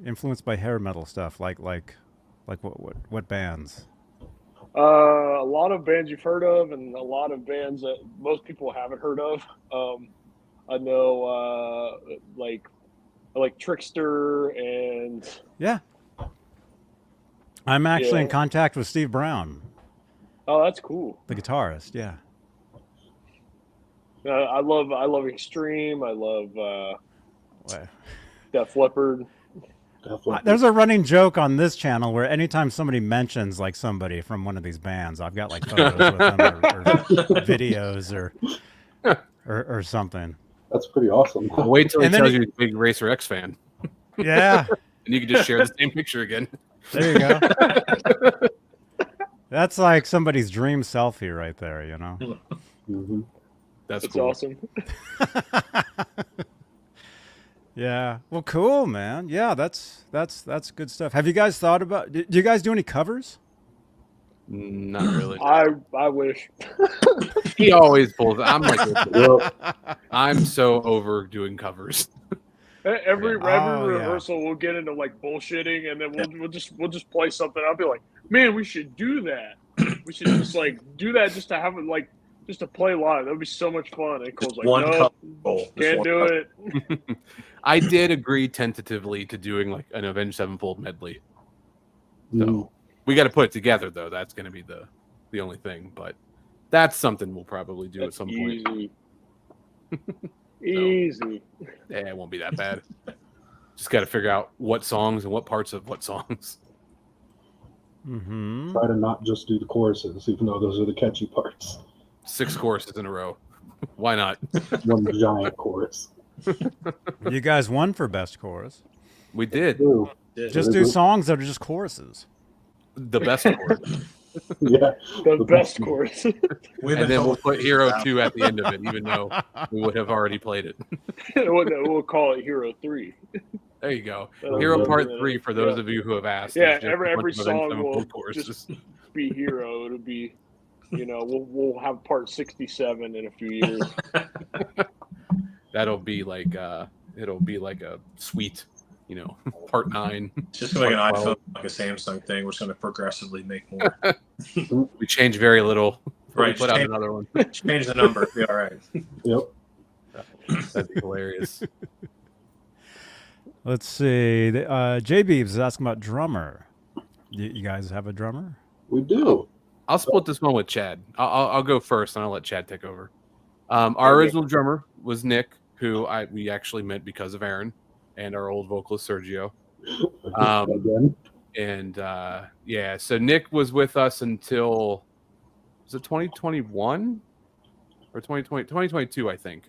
influenced by hair metal stuff, like what bands? A lot of bands you've heard of, and a lot of bands that most people haven't heard of. I know, I like Trickster, and Yeah, I'm actually in contact with Steve Brown, oh, that's cool. the guitarist. Yeah. I love Extreme. I love Well, Def Leppard. Definitely. there's a running joke on this channel where anytime somebody mentions like somebody from one of these bands, I've got like photos with them or videos or something. That's pretty awesome. Wait till he And then tells he- you he's a big Racer X fan. Yeah, And you can just share the same picture again. there you go. That's like somebody's dream selfie right there, you know? Mhm. That's It's cool. awesome. Yeah. Well, cool, man. Yeah, that's good stuff. Have you guys thought about? Do you guys do any covers? Not really. I wish. He always pulls. I'm like, Well, I'm so over doing covers. Every Oh, yeah. rehearsal, we'll get into like bullshitting, and then we'll just play something. I'll be like, man, we should do that. We should just like do that just to have it like just to play live. That would be so much fun. And Cole's like, one no, cover goal. Just can't one do cover. it. I did agree tentatively to doing like an Avenged Sevenfold medley. So we got to put it together, though. That's going to be the only thing. But that's something we'll probably do at some point. Easy. Yeah, it won't be that bad. Just got to figure out what songs and what parts of what songs. Try to not just do the choruses, even though those are the catchy parts. 6 choruses in a row. Why not? One giant chorus. You guys won for best chorus. We did. Ooh, Just do songs that are just choruses. The best chorus. yeah. The best chorus. And then we'll put Hero 2 at the end of it, even though we would have already played it. We'll call it Hero 3. There you go. That'll Hero be Part it. 3 for those of you who have asked. Yeah, It's just a every bunch of song unfilmed will choruses. just be Hero. It'll be, we'll have Part 67 in a few years. That'll be like it'll be like a suite, Part 9. It's just like an Part iPhone, 12. like a Samsung thing. We're just going to progressively make more. We change very little. Right, We put out change- another one. Change the number. Be all right. Yep. That'd be hilarious. Let's see. J Beebs is asking about drummer. You guys have a drummer? We do. I'll split this one with Chad. I'll go first, and I'll let Chad take over. Our original drummer was Nick, who we actually met because of Aaron and our old vocalist Sergio. Again. And so Nick was with us until, was it 2021 or 2022, I think,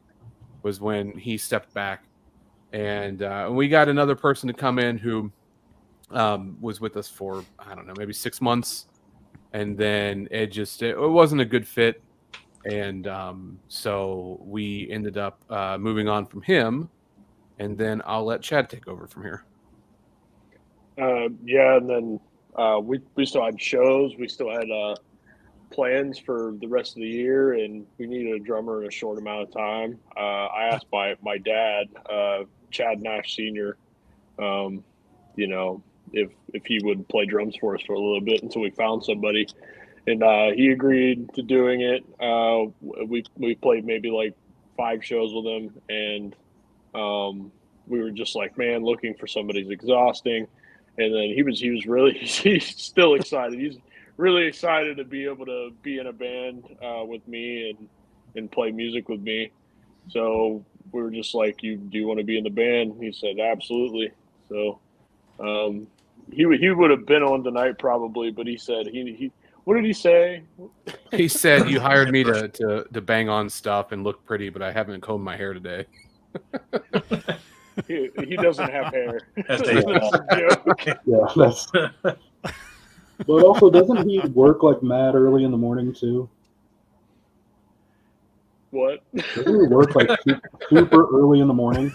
was when he stepped back. And we got another person to come in who was with us for, I don't know, maybe 6 months. And then it wasn't a good fit. And so we ended up moving on from him. And then I'll let Chad take over from here. And then we still had shows. We still had plans for the rest of the year, and we needed a drummer in a short amount of time. I asked my dad, Chad Nash Sr., if he would play drums for us for a little bit until we found somebody. And he agreed to doing it. We played maybe like 5 shows with him, and we were just like, man, looking for somebody's exhausting. And then he's still excited. He's really excited to be able to be in a band with me and play music with me. So we were just like, do you want to be in the band? He said, absolutely. So he would have been on tonight probably, but he said what did he say? He said, you hired me to bang on stuff and look pretty, but I haven't combed my hair today. He doesn't have hair. That's a joke. Yeah, that's. But also, doesn't he work like mad early in the morning too? What? Doesn't he work like super early in the morning?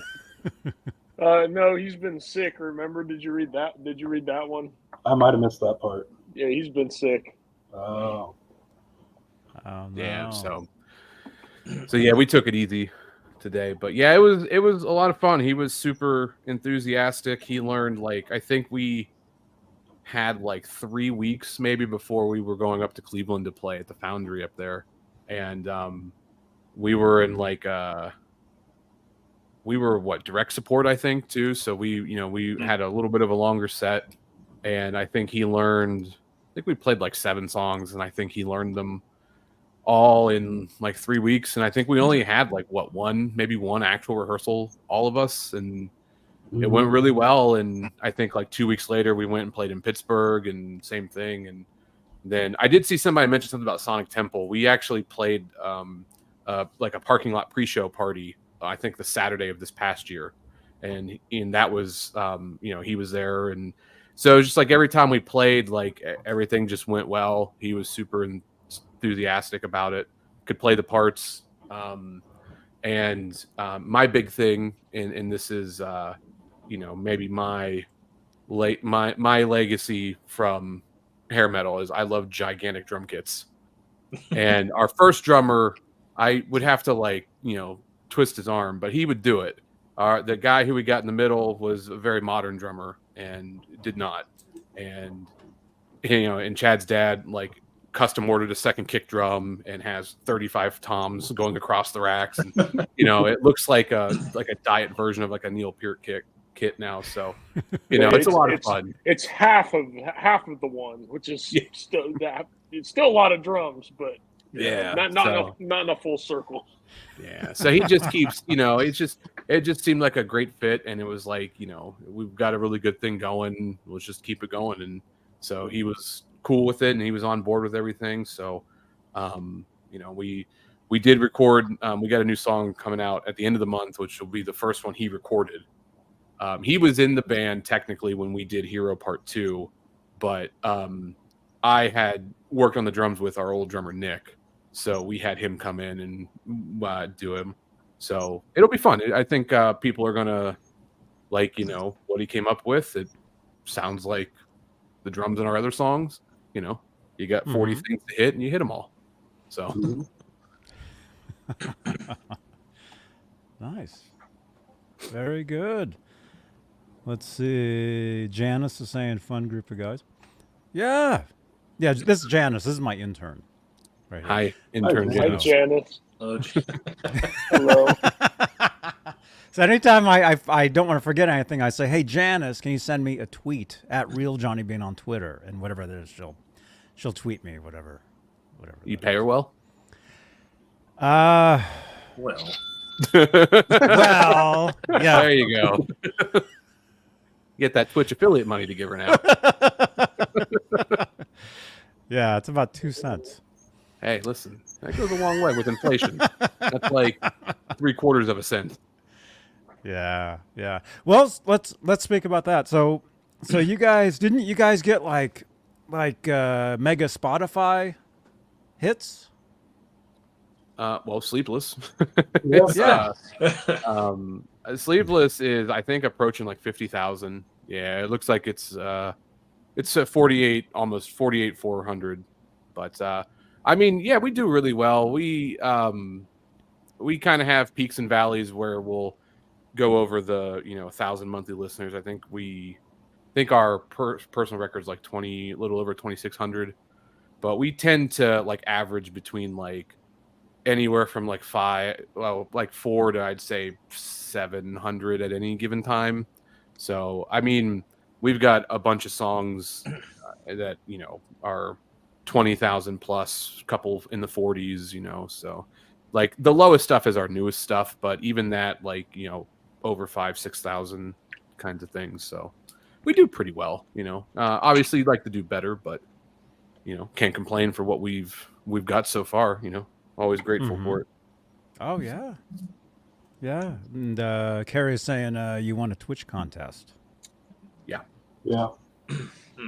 No, he's been sick. Remember? Did you read that one? I might have missed that part. Yeah, he's been sick. Oh. Oh, no. Yeah. So yeah, we took it easy today, but yeah, it was a lot of fun. He was super enthusiastic. He learned, I think we had 3 weeks maybe before we were going up to Cleveland to play at the Foundry up there, and we were in direct support, I think, too. So we had a little bit of a longer set, and I think he learned. I think we played 7 songs, and I think he learned them all in 3 weeks. And I think we only had maybe one actual rehearsal, all of us, and it went really well. And I think 2 weeks later we went and played in Pittsburgh, and same thing. And then I did see somebody mention something about Sonic Temple. We actually played a parking lot pre-show party, I think the Saturday of this past year, and that was he was there. And so just every time we played, everything just went well. He was super enthusiastic about it, could play the parts. And my big thing, and this is maybe my legacy from hair metal, is I love gigantic drum kits. And our first drummer, I would have to twist his arm, but he would do it. The guy who we got in the middle was a very modern drummer and did not. And and Chad's dad custom ordered a second kick drum and has 35 toms going across the racks, and it looks like a diet version of a Neil Peart kick. kit now. So, it's a lot of fun. It's half of the one, which is still that. It's still a lot of drums, but not in a full circle. Yeah. So he just keeps, it just seemed like a great fit, and it was like, we've got a really good thing going. Let's just keep it going. And so he was cool with it, and he was on board with everything. So, we did record. We got a new song coming out at the end of the month, which will be the first one he recorded. He was in the band technically when we did Hero Part 2, but I had worked on the drums with our old drummer Nick, so we had him come in and do him. So it'll be fun. I think people are gonna like what he came up with. It sounds like the drums in our other songs. You got 40 things to hit, and you hit them all. So nice, very good. Let's see. Janice is saying fun group of guys. Yeah. This is Janice. This is my intern. Right here. Hi, intern Hi, Janice. Janice. Hello. So anytime I don't want to forget anything, I say, hey, Janice, can you send me a tweet at Real Johnny Beane on Twitter? And whatever it is, she'll tweet me, whatever. You pay her well? Well, Well, yeah. There you go. Get that Twitch affiliate money to give her now. Yeah, it's about 2 cents. Hey, listen, that goes a long way with inflation. That's like 3/4 of a cent. Yeah. Well, let's speak about that. So you guys didn't you guys get like mega Spotify hits? Well, Sleepless. Yeah. Sleepless is, I think, approaching like 50,000. Yeah, it looks like it's at 48, almost 48,400. But I mean, yeah, we do really well. We kind of have peaks and valleys where we'll go over the 1,000 monthly listeners. I think our personal record's like a little over 2,600, but we tend to like average between like anywhere from like 4 to I'd say 700 at any given time. So I mean, we've got a bunch of songs that are 20,000 plus, couple in the 40s. So like the lowest stuff is our newest stuff, but even that like over 5,000-6,000 kinds of things. So we do pretty well. Obviously you'd like to do better, but can't complain for what we've got so far. Always grateful for it. Oh yeah. And Carrie is saying you won a Twitch contest. Yeah. That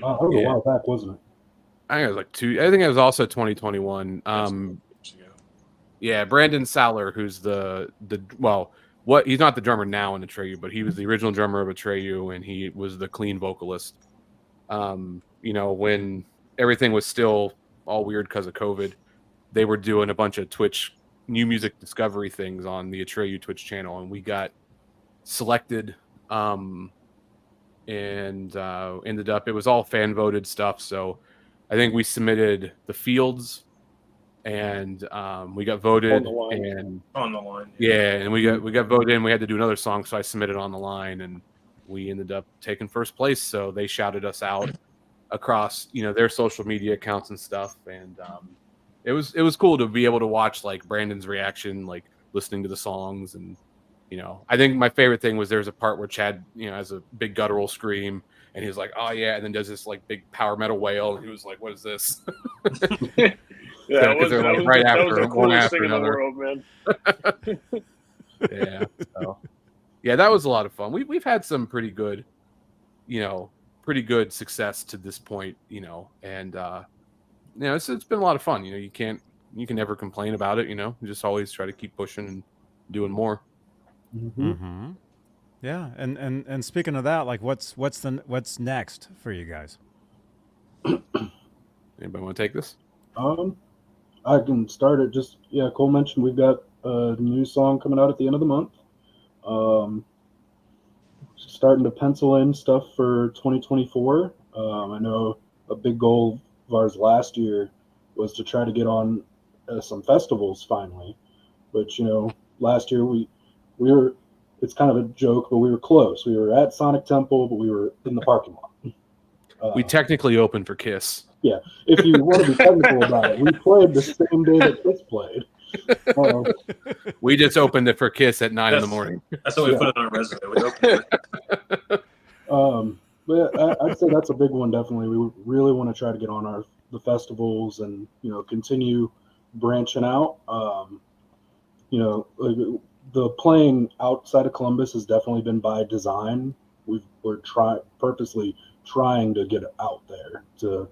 was a while back, wasn't it? I think it was like I think it was also 2021. Yeah, Brandon Saller, who's he's not the drummer now in Atreyu, but he was the original drummer of Atreyu, and he was the clean vocalist. When everything was still all weird because of COVID, they were doing a bunch of Twitch new music discovery things on the Atreyu Twitch channel, and we got selected and ended up, it was all fan voted stuff. So I think we submitted the fields and we got voted On the line. and we got voted in. We had to do another song, so I submitted on the line, and we ended up taking first place. So they shouted us out across their social media accounts and stuff, and it was cool to be able to watch like Brandon's reaction, like listening to the songs. And I think my favorite thing was there's a part where Chad has a big guttural scream, and he was like, oh yeah, and then does this like big power metal wail, and he was like, what is this? Yeah, that was the coolest thing another. in the world, man. Yeah. So, yeah, that was a lot of fun. We've had some pretty good success to this point, and it's been a lot of fun. You can never complain about it. You just always try to keep pushing and doing more. Mm-hmm. Yeah, and speaking of that, like what's next for you guys? Anybody want to take this? I can start it. Cole mentioned we've got a new song coming out at the end of the month. Starting to pencil in stuff for 2024. I know a big goal of ours last year was to try to get on some festivals finally, but last year we were. it's kind of a joke, but we were close. We were at Sonic Temple, but we were in the parking lot. We technically opened for Kiss. Yeah, if you want to be technical about it, we played the same day that Kiss played. We just opened it for Kiss at 9 in the morning. That's what we put it on our resume. We opened it. But I'd say that's a big one. Definitely, we really want to try to get on the festivals and continue branching out. The playing outside of Columbus has definitely been by design. We're purposely trying to get out there to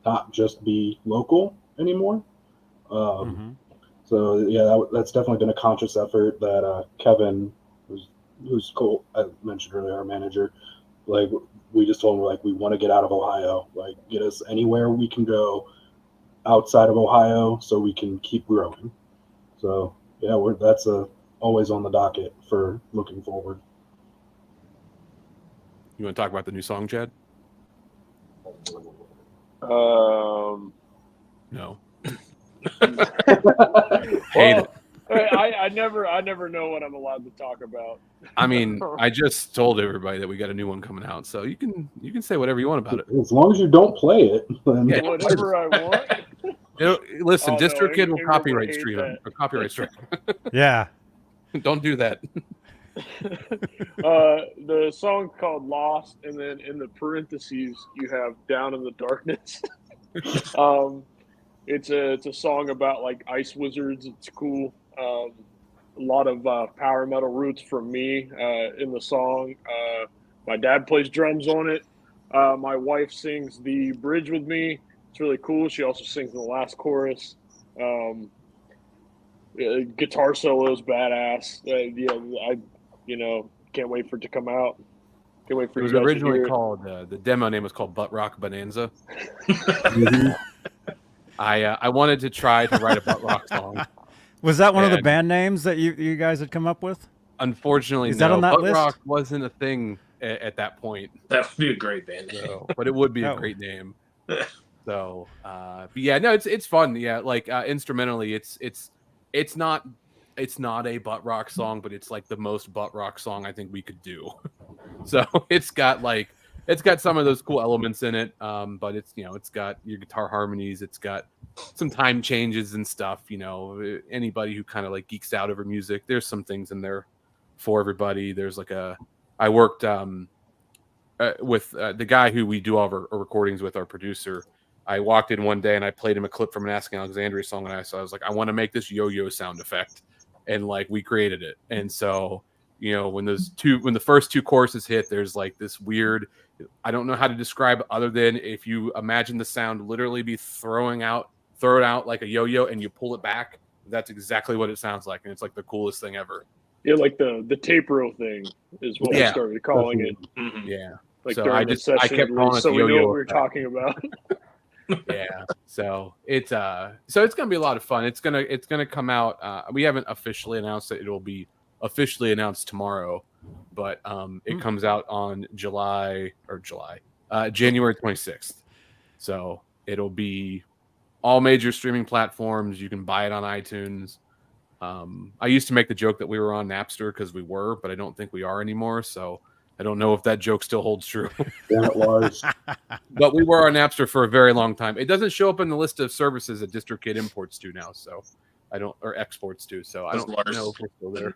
not just be local anymore. So yeah, that's definitely been a conscious effort that Kevin, who's Cole, I mentioned earlier, our manager, like we just told him like we want to get out of Ohio, like get us anywhere we can go outside of Ohio so we can keep growing. So yeah, that's always on the docket for looking forward. You want to talk about the new song, Chad? No. Hate it. I never know what I'm allowed to talk about. I mean, I just told everybody that we got a new one coming out, so you can say whatever you want about it. As long as you don't play it, then Whatever I want. Listen, Oh, DistroKid will Ingram copyright would hate stream that. or copyright strike. Yeah. Don't do that. The song called "Lost," and then in the parentheses you have "Down in the Darkness." It's a song about like ice wizards. It's cool. A lot of power metal roots from me in the song. My dad plays drums on it. My wife sings the bridge with me. It's really cool. She also sings in the last chorus. Guitar solo is badass. I can't wait for it to come out. Can't wait for It was you guys to originally hear it. called the demo name was called Butt Rock Bonanza. I wanted to try to write a butt rock song. Was that one of the And- band names that you guys had come up with? Unfortunately, Is that no. on that Butt list? rock wasn't a thing at that point. That would be a great band. So, but it would be a Oh. great name. So, but yeah, no, it's fun. Yeah, like instrumentally, it's not a butt rock song, but it's like the most butt rock song I think we could do. So it's got some of those cool elements in it, but it's got your guitar harmonies, it's got some time changes and stuff. Anybody who kind of like geeks out over music, there's some things in there for everybody. There's like I worked with the guy who we do all of our recordings with, our producer. I walked in one day and I played him a clip from an Asking Alexandria song, and I was like, I want to make this yo-yo sound effect, and like we created it. And so when the first two choruses hit, there's like this weird, I don't know how to describe it other than if you imagine the sound literally be throw it out like a yo-yo and you pull it back, that's exactly what it sounds like, and it's like the coolest thing ever. Yeah, like the tape reel thing is what we started calling it. Mhm. Yeah. Like So during I the just- I session, kept at calling least, it so the we know yo-yo what we were effect. talking about. Yeah, so it's gonna be a lot of fun. It's gonna come out. We haven't officially announced it. It'll be officially announced tomorrow, but it comes out on January 26th. So it'll be all major streaming platforms. You can buy it on iTunes. I used to make the joke that we were on Napster because we were, but I don't think we are anymore. So I don't know if that joke still holds true. Yeah, Lars. But we were on Napster for a very long time. It doesn't show up in the list of services that DistroKid imports to now, so I don't, or exports to. So I That's don't Lars. know if we're still there.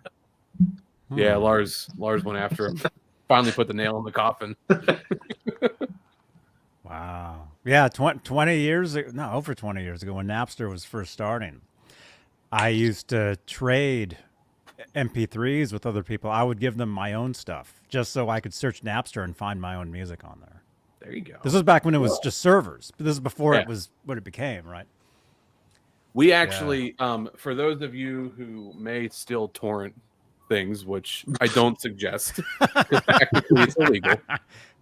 Yeah, Lars went after him. Finally put the nail in the coffin. Wow. Yeah, 20 years ago, no, over 20 years ago, when Napster was first starting, I used to trade MP3s with other people. I would give them my own stuff just so I could search Napster and find my own music on there. There you go. This was back when it was just servers, but this is before Yeah. it was what it became, right? We actually, for those of you who may still torrent things, which I don't suggest, because technically it's illegal.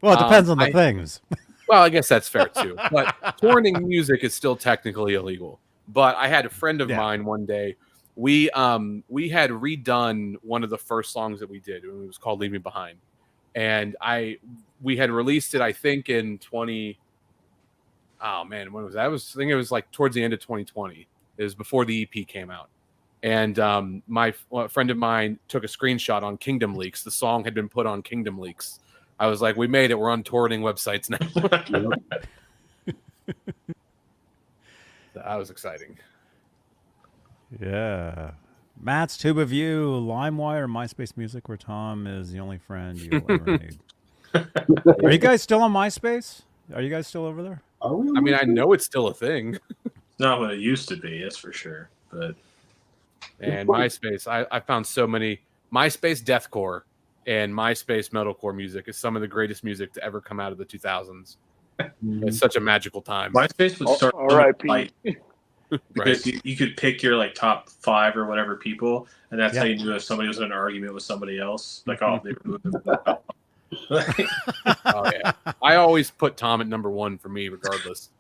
Well, it depends on the I- things. Well, I guess that's fair too. But torrenting music is still technically illegal. But I had a friend of mine one day. We had redone one of the first songs that we did. It was called "Leave Me Behind," and we had released it, I think, in 20. Oh man, when was that? I think it was like towards the end of 2020. It was before the EP came out, And a friend of mine took a screenshot on Kingdom Leaks. The song had been put on Kingdom Leaks. I was like, we made it. We're on touring websites now. That was exciting. Yeah. Matt's Tube of You, LimeWire, MySpace Music, where Tom is the only friend you'll ever need. Are you guys still on MySpace? Are you guys still over there? Are we? I mean, I know it's still a thing. It's not what it used to be, that's for sure. But And MySpace, I found so many. MySpace deathcore and MySpace metalcore music is some of the greatest music to ever come out of the 2000s. It's such a magical time. MySpace would start R.I.P. because you could pick your like top 5 or whatever people, and that's how Yeah. you knew if somebody was in an argument with somebody else. Like, oh, they removed them. Oh yeah, I always put Tom at number 1 for me, regardless.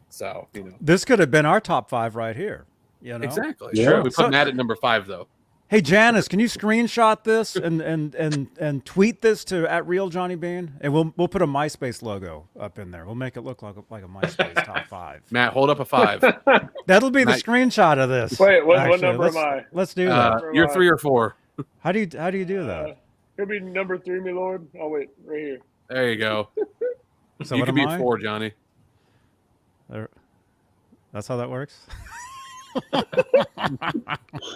So This could have been our top 5 right here. You know? exactly. Yeah. Sure, we So- put Matt at number 5 though. Hey Janice, can you screenshot this and tweet this to @RealJohnnyBeane? And we'll put a MySpace logo up in there. We'll make it look like a MySpace top 5. Matt, hold up a 5. That'll be the Matt- screenshot of this. Wait, what actually. number am Let's- I? Let's do that. You're 3 or 4. How do you do that? Could be number 3, my lord. Oh wait, right here. There you go. So You what could be am at I? 4, Johnny. There- That's how that works.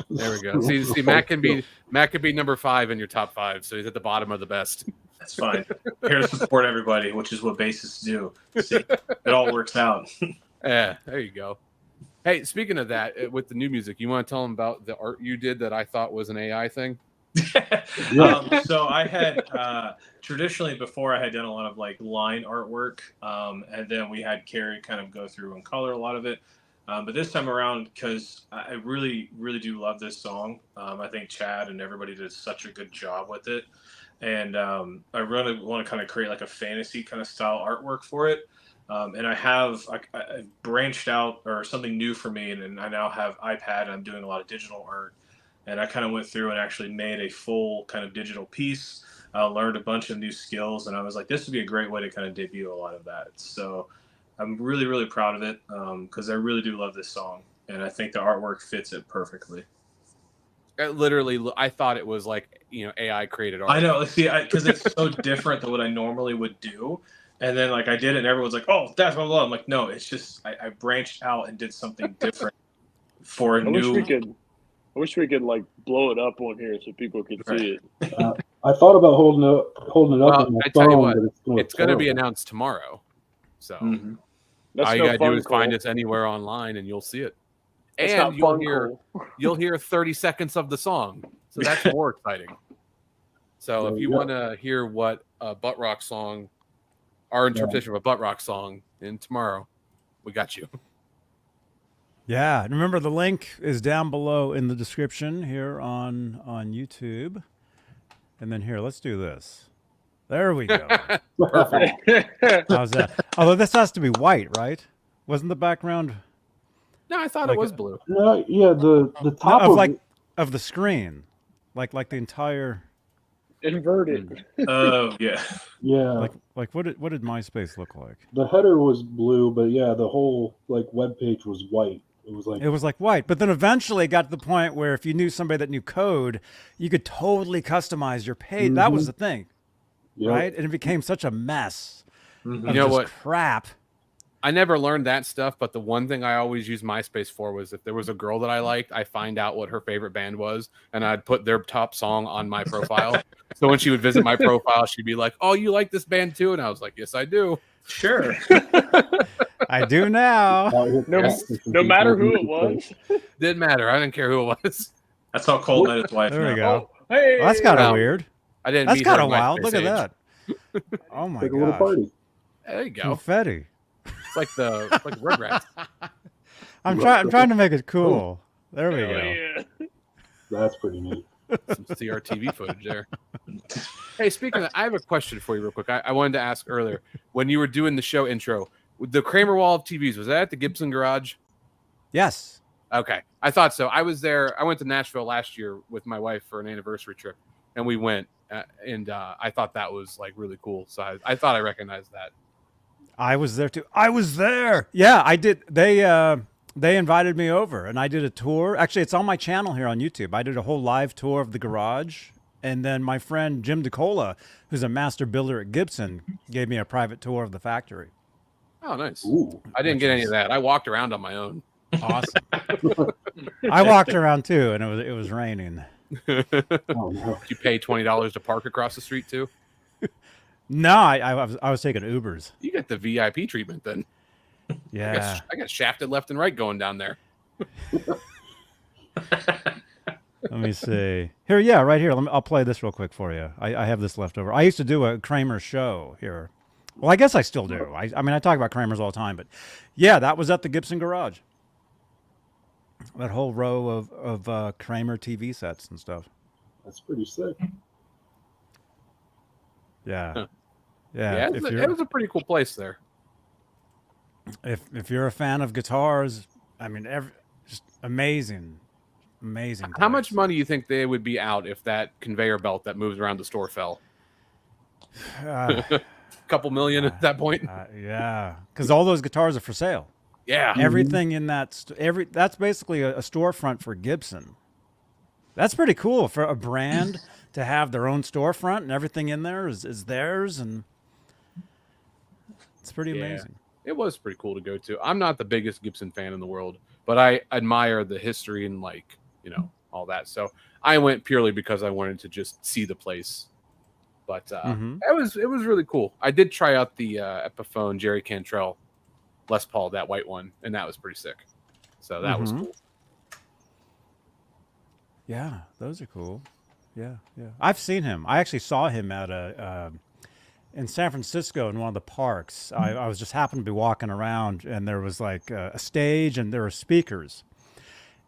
There we go. See, Matt can be number 5 in your top 5, so he's at the bottom of the best. That's fine. Here to support everybody, which is what bassists do. See, it all works out. Yeah, there you go. Hey, speaking of that, with the new music, you want to tell them about the art you did that I thought was an AI thing? So I had traditionally before I had done a lot of like line artwork, and then we had Carrie kind of go through and color a lot of it. But this time around, because I really, really do love this song, I think Chad and everybody did such a good job with it. And I really want to kind of create like a fantasy kind of style artwork for it. And I branched out or something new for me, and I now have iPad, and I'm doing a lot of digital art. And I kind of went through and actually made a full kind of digital piece, learned a bunch of new skills, and I was like, this would be a great way to kind of debut a lot of that. So I'm really, really proud of it because I really do love this song, and I think the artwork fits it perfectly. I thought it was like AI created art. I know, see, because it's so different than what I normally would do. And then like I did it, and everyone's like, "Oh, that's blah blah." I'm like, no, it's just I branched out and did something different for a new. I wish we could like blow it up on here so people could see it. I thought about holding it up Well, on my I tell you phone, what, but it's going to be announced tomorrow. So Mhm. That's all you no got to fun, do is find Cole. us anywhere online, and you'll see it. That's And not fun, Cole. you'll hear 30 seconds of the song, so that's more exciting. So There if you you go. want to hear what a butt rock song, our interpretation of a butt rock song, in tomorrow, we got you. Yeah, and remember the link is down below in the description here on YouTube. And then here, let's do this. There we go. Perfect. How's that? Although this has to be white, right? Wasn't the background No, I thought Like it was blue. No, yeah, the top of of like of the screen, like the entire Inverted. Oh yeah. yeah, like what did MySpace look like? the header was blue, but yeah, the whole like web page was white. It was like white, but then eventually it got to the point where if you knew somebody that knew code, you could totally customize your page. That was the thing, yep. right? And it became such a mess. Mhm. Of You know just what? Crap. I never learned that stuff, but the one thing I always used MySpace for was if there was a girl that I liked, I find out what her favorite band was, and I'd put their top song on my profile. So when she would visit my profile, she'd be like, "Oh, you like this band too?" And I was like, "Yes, I do." Sure. I do now. No matter who it was. Didn't matter. I didn't care who it was. That's how Cole met his wife. There we now. go. Oh, hey. Well, that's kind of Wow. weird. I didn't. That's meet her kind of at wild. MySpace Look at age. that. Oh my Like a little god. party. There you go. Confetti. It's like Rugrats. I'm trying to make it cool. There we Hell go. yeah. That's pretty neat. Some CRTV footage there. Hey, speaking of that, I have a question for you real quick. I wanted to ask earlier, when you were doing the show intro, the Kramer wall of TVs, was that at the Gibson Garage? Yes. Okay. I thought so. I was there. I went to Nashville last year with my wife for an anniversary trip, and we went, and I thought that was like really cool. So I thought I recognized that. I was there too. I was there. Yeah, I did. They they invited me over, and I did a tour. Actually, it's on my channel here on YouTube. I did a whole live tour of the garage, and then my friend Jim DeCola, who's a master builder at Gibson, gave me a private tour of the factory. Oh, nice. Ooh. I didn't Which get any is of that. I walked around on my own. awesome. I walked around too, and it was raining. Oh no. You pay $20 to park across the street too. No, I was taking Ubers. You get the VIP treatment then. Yeah. I got shafted left and right going down there. Let me see. Here, yeah, right here. I'll play this real quick for you. I have this left over. I used to do a Kramer show here. Well, I guess I still do. I mean, I talk about Kramers all the time, but yeah, that was at the Gibson garage. That whole row of Kramer TV sets and stuff. That's pretty sick. Yeah. Huh. Yeah. Yeah, it was a pretty cool place there. If you're a fan of guitars, I mean, just amazing. How much place. money do you think they would be out if that conveyor belt that moves around the store fell? Uh, Couple million at that point. yeah, because all those guitars are for sale. Yeah. Everything in that that's basically a storefront for Gibson. That's pretty cool for a brand to have their own storefront and everything in there is theirs, and it's pretty amazing. It was pretty cool to go to. I'm not the biggest Gibson fan in the world, but I admire the history and all that. So I went purely because I wanted to just see the place. But it was really cool. I did try out the Epiphone Jerry Cantrell Les Paul, that white one, and that was pretty sick. So that was cool. Yeah, those are cool. Yeah. I've seen him. I actually saw him at in San Francisco in one of the parks. I was just happened to be walking around, and there was like a stage, and there were speakers.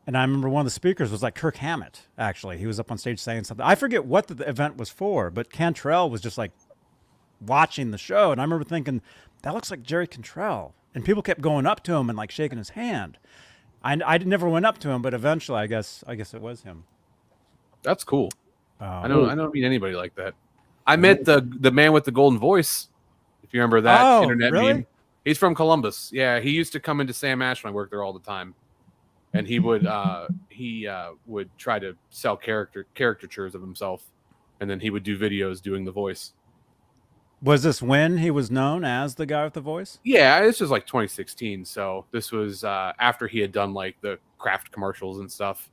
And I remember one of the speakers was like Kirk Hammett, actually. He was up on stage saying something. I forget what the event was for, but Cantrell was just like watching the show. And I remember thinking, that looks like Jerry Cantrell. And people kept going up to him and like shaking his hand. I never went up to him, but eventually I guess it was him. That's cool. I don't meet anybody like that. I met the man with the golden voice. If you remember that internet meme. He's from Columbus. Yeah, he used to come into Sam Ash when I worked there all the time. And he would try to sell caricatures of himself, and then he would do videos doing the voice. Was this when he was known as the guy with the voice? Yeah, this was like 2016. So this was after he had done like the craft commercials and stuff.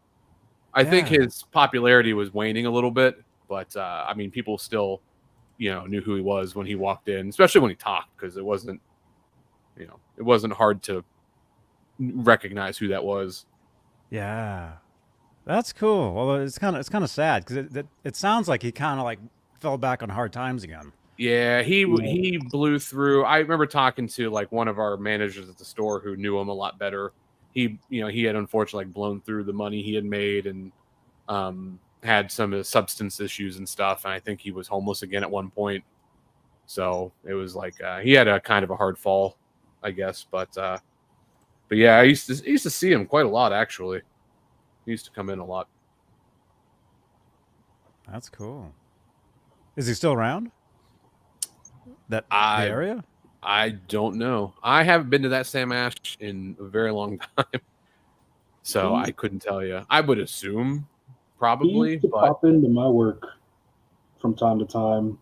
I think his popularity was waning a little bit, but I mean, people still, knew who he was when he walked in, especially when he talked, because it wasn't hard to recognize who that was. Yeah, that's cool. Well, it's kind of sad because it sounds like he kind of like fell back on hard times again. Yeah, he blew through. I remember talking to like one of our managers at the store who knew him a lot better. He had unfortunately blown through the money he had made and had some substance issues and stuff. And I think he was homeless again at one point. So it was like he had a kind of a hard fall, I guess. But yeah, I used to see him quite a lot actually. He used to come in a lot. That's cool. Is he still around? The area? I don't know. I haven't been to that Sam Ash in a very long time, so I couldn't tell you. I would assume probably. He used to pop into my work from time to time.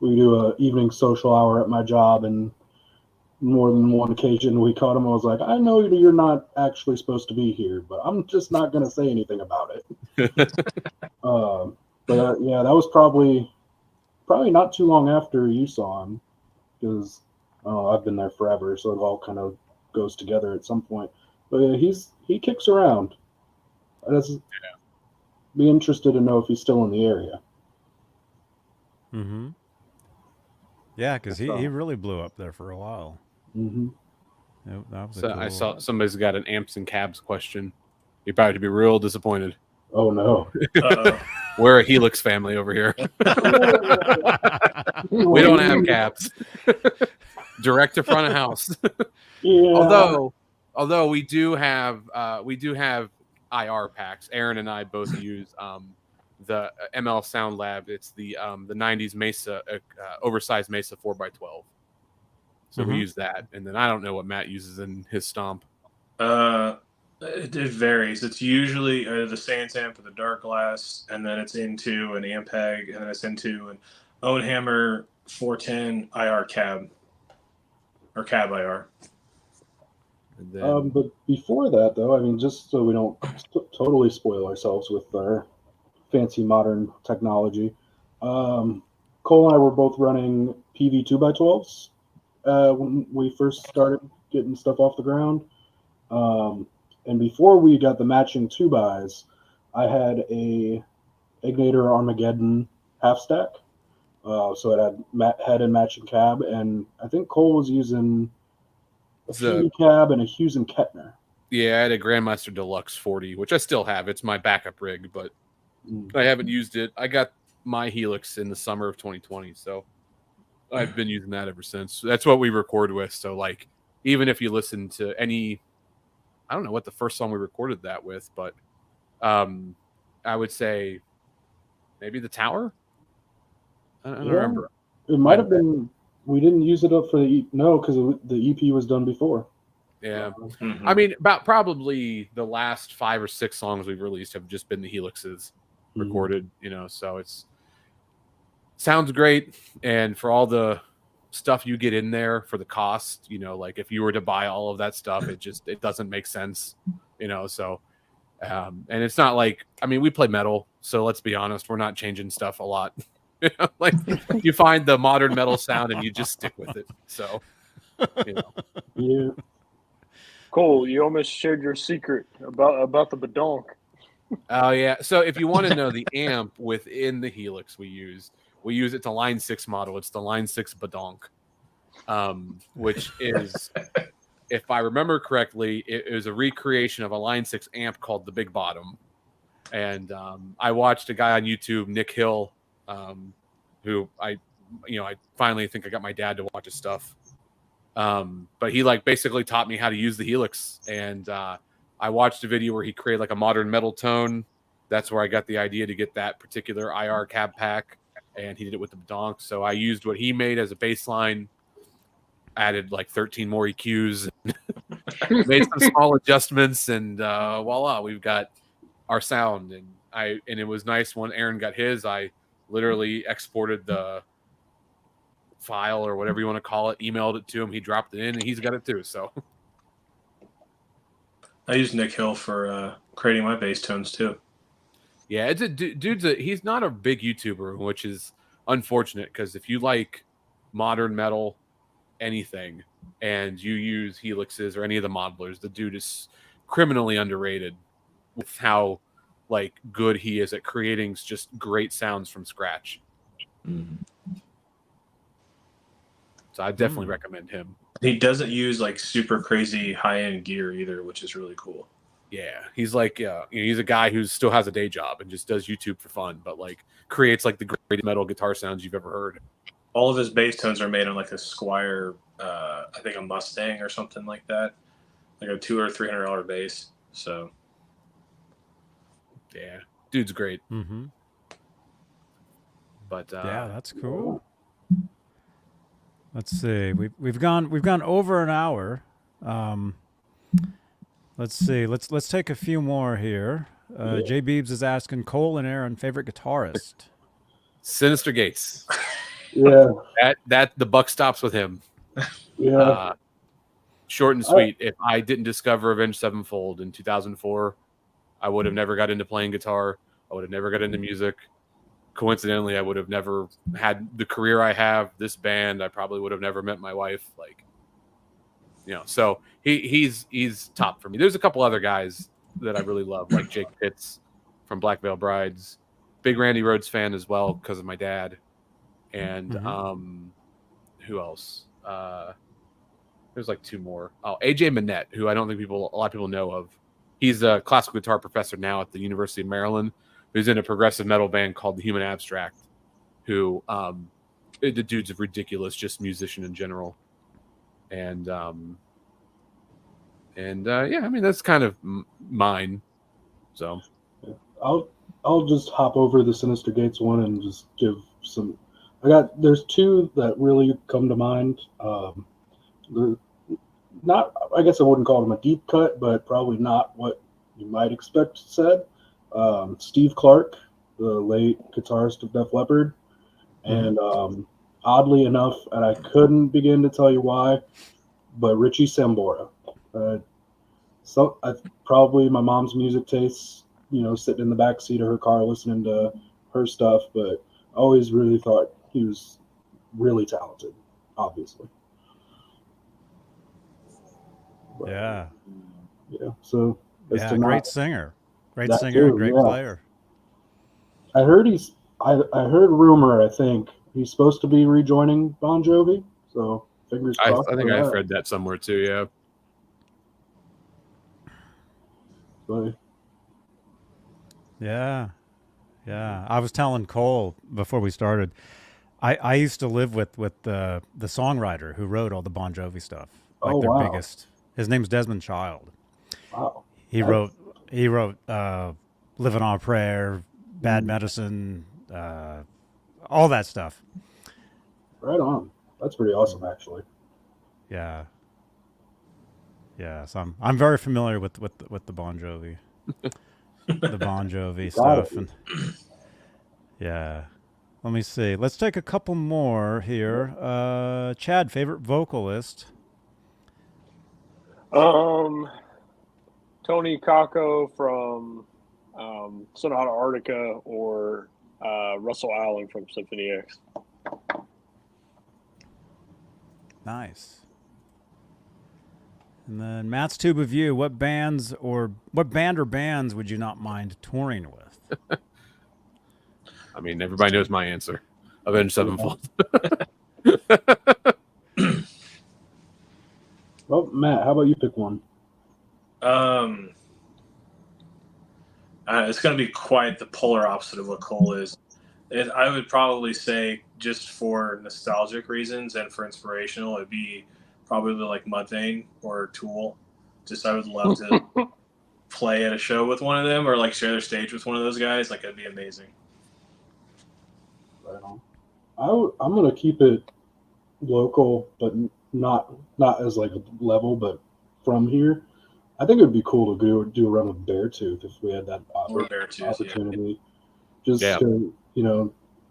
We do an evening social hour at my job, and more than one occasion we caught him. I was like, I know you're not actually supposed to be here, but I'm just not going to say anything about it. But yeah, that was probably not too long after you saw him, because I've been there forever, so it all kind of goes together at some point. But yeah, he kicks around. Be interested to know if he's still in the area. Mm-hmm. Yeah, because he really blew up there for a while. Mm-hmm. Yep, that was So cool. I saw somebody's got an amps and cabs question. You're about to be real disappointed. Oh no. We're a Helix family over here. We don't have cabs. Direct to front of house. Yeah. Although we do have IR packs. Aaron and I both use the ML Sound Lab. It's the 90s Mesa oversized Mesa 4x12. So we use that, and then I don't know what Matt uses in his stomp. It varies. It's usually the Sans amp for the dark glass, and then it's into an Ampeg, and then it's into an Owen Hammer 410 IR cab or cab IR. And then, But before that, though, I mean, just so we don't totally spoil ourselves with our fancy modern technology, Cole and I were both running PV 2x12s when we first started getting stuff off the ground. And before we got the matching 2x, I had a Ignator Armageddon half stack. So it had head and matching cab, and I think Cole was using a PV cab and a Hughes and Kettner. Yeah, I had a Grandmaster Deluxe 40, which I still have. It's my backup rig, but I haven't used it. I got my Helix in the summer of 2020, so I've been using that ever since. That's what we record with. So, like, even if you listen to any, I don't know what the first song we recorded that with, but I would say maybe The Tower. I don't remember. It might have been. We didn't use it up for the no, because the EP was done before. Yeah, I mean, about probably the last 5 or 6 songs we've released have just been the Helixes recorded. You know, so it's sounds great, and for all the stuff you get in there for the cost, you know, like if you were to buy all of that stuff, it doesn't make sense. You know, so and it's not like, I mean, we play metal, so let's be honest, we're not changing stuff a lot. Like you find the modern metal sound and you just stick with it. So, you know. Yeah. Cole, you almost shared your secret about the badonk. Oh yeah. So if you want to know the amp within the Helix we use it's a Line 6 model. It's the Line 6 badonk, which is, if I remember correctly, it was a recreation of a Line 6 amp called the Big Bottom. And I watched a guy on YouTube, Nick Hill, who I finally think I got my dad to watch his stuff. But he like basically taught me how to use the Helix, and I watched a video where he created like a modern metal tone. That's where I got the idea to get that particular IR cab pack, and he did it with the badonk. So I used what he made as a bass line, added like 13 more EQs, made some small adjustments, and voila, we've got our sound. And it was nice when Aaron got his. I literally exported the file or whatever you want to call it, emailed it to him, he dropped it in, and he's got it too. So I use Nick Hill for creating my bass tones too. Yeah, it's a he's not a big YouTuber, which is unfortunate, because if you like modern metal, anything, and you use Helixes or any of the modelers, the dude is criminally underrated with how like good he is at creating just great sounds from scratch. So I definitely recommend him. He doesn't use like super crazy high-end gear either, which is really cool. Yeah, he's like, he's a guy who still has a day job and just does YouTube for fun, but like creates like the greatest metal guitar sounds you've ever heard. All of his bass tones are made on like a Squier, I think a Mustang or something like that, like a $200 or $300 bass. So, yeah, dude's great. But yeah, that's cool. Let's see. We've gone over an hour. Let's see. Let's take a few more here. Jay Beebs is asking Cole and Aaron favorite guitarist. Sinister Gates. Yeah. That the buck stops with him. Yeah. Short and sweet. If I didn't discover Avenged Sevenfold in 2004, I would have never got into playing guitar. I would have never got into music. Coincidentally, I would have never had the career I have, this band. I probably would have never met my wife. Like, so he's top for me. There's a couple other guys that I really love, like Jake Pitts from Black Veil Brides. Big Randy Rhoads fan as well because of my dad. And who else? There's like two more. Oh, AJ Minette, who I don't think a lot of people know of. He's a classical guitar professor now at the University of Maryland. Who's in a progressive metal band called the Human Abstract, who the dude's a ridiculous just musician in general. And yeah, I mean, that's kind of mine. So I'll just hop over the Sinister Gates one and just give some. There's two that really come to mind. Not, I guess I wouldn't call him a deep cut, but probably not what you might expect said. Steve Clark, the late guitarist of Def Leppard, and oddly enough, and I couldn't begin to tell you why, but Richie Sambora. Probably my mom's music tastes, sitting in the back seat of her car listening to her stuff, but I always really thought he was really talented, obviously. But, Yeah. So Yeah, great singer. Great that singer and too, great yeah. player. I heard I heard rumor, I think he's supposed to be rejoining Bon Jovi, so fingers crossed. I think I've read that somewhere too, yeah. But, Yeah. I was telling Cole before we started, I used to live with the songwriter who wrote all the Bon Jovi stuff. Like their biggest. His name's Desmond Child. wow. He wrote Living on a Prayer, Bad Medicine, all that stuff. Right on. That's pretty awesome, actually. Yeah. So I'm very familiar with the Bon Jovi, the Bon Jovi stuff, and yeah. Let me see. Let's take a couple more here. Chad, favorite vocalist? Tony Kakko from Sonata Arctica, or Russell Allen from Symphony X. Nice. And then Matt's Tube of You. What band or bands would you not mind touring with? I mean, everybody knows my answer. Avenged Sevenfold. Well, Matt, how about you pick one? It's going to be quite the polar opposite of what Cole is. I would probably say, just for nostalgic reasons and for inspirational, it'd be probably like Mudvayne or Tool. Just I would love to play at a show with one of them, or like share their stage with one of those guys. Like, it'd be amazing. Right on. I'm gonna keep it local, but not as like a level, but from here. I think it would be cool to do a run with Beartooth if we had that opportunity. Yeah. Just to,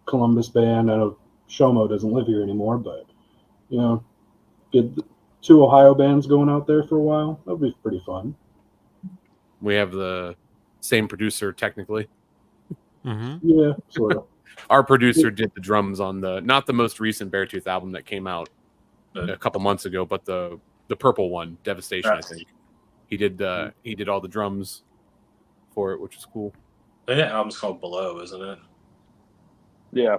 Columbus band. I know Shomo doesn't live here anymore, but get 2 Ohio bands going out there for a while. That'd be pretty fun. We have the same producer technically. Mm-hmm. Yeah, sort of. Our producer did the drums on not the most recent Beartooth album that came out a couple months ago, but the purple one, Devastation, I think. He did all the drums for it, which is cool. I think that album's called Below, isn't it? Yeah.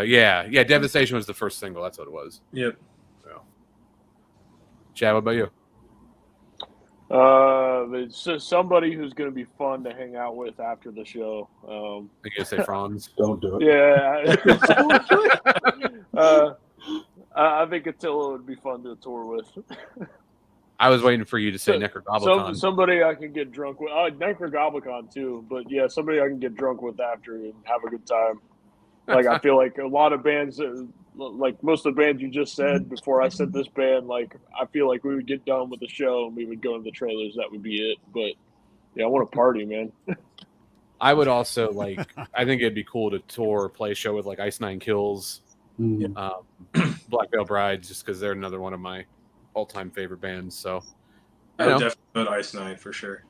Yeah. Devastation was the first single. That's what it was. Yep. So, Chad, what about you? It's somebody who's going to be fun to hang out with after the show. I guess say Franz. Don't do it. Yeah. I think Attila would be fun to tour with. I was waiting for you to say Necrogoblicon. Somebody I can get drunk with. Necrogoblicon too, but yeah, somebody I can get drunk with after and have a good time. Like, I feel like a lot of bands, like most of the bands you just said before I said this band, like, I feel like we would get done with the show and we would go into the trailers. That would be it. But yeah, I want to party, man. I would also I think it'd be cool to tour, play a show with like Ice Nine Kills, Black Veil Brides, just because they're another one of my all-time favorite bands. So I would definitely put Ice Nine for sure.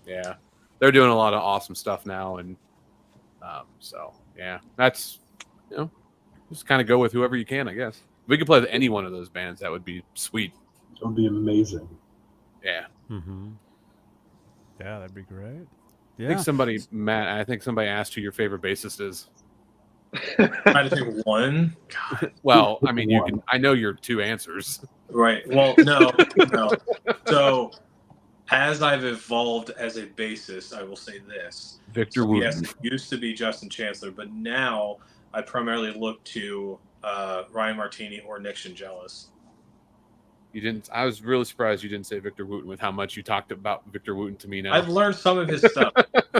Yeah, they're doing a lot of awesome stuff now, and so yeah, that's just kind of go with whoever you can, I guess. If we could play with any one of those bands, that would be sweet. It would be amazing. Yeah. Mm-hmm. Yeah, that'd be great. Yeah. I think somebody asked who your favorite bassist is. Trying to think one. God. Well, I mean, you can. I know your 2 answers. Right. Well, no. So, as I've evolved as a bassist, I will say this: Victor Wooten. Yes, it used to be Justin Chancellor, but now I primarily look to Ryan Martini or Nick Shingelis. You didn't. I was really surprised you didn't say Victor Wooten with how much you talked about Victor Wooten to me now. I've learned some of his stuff,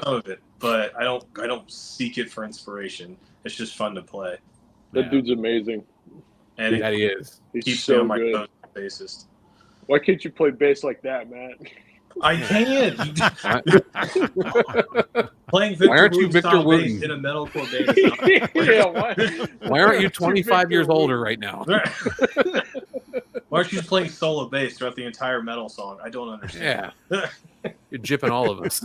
some of it, but I don't seek it for inspiration. It's just fun to play. That dude's amazing. And he is. He's so good. bassist. Why can't you play bass like that, Matt? I can't. Playing Victor Why aren't you Wooten Victor style bass Wooten? in a metalcore band is not Yeah, why? Why aren't you Victor 25 years Wooten? older right now? Why aren't you just playing solo bass throughout the entire metal song? I don't understand. Yeah, you're gypping all of us.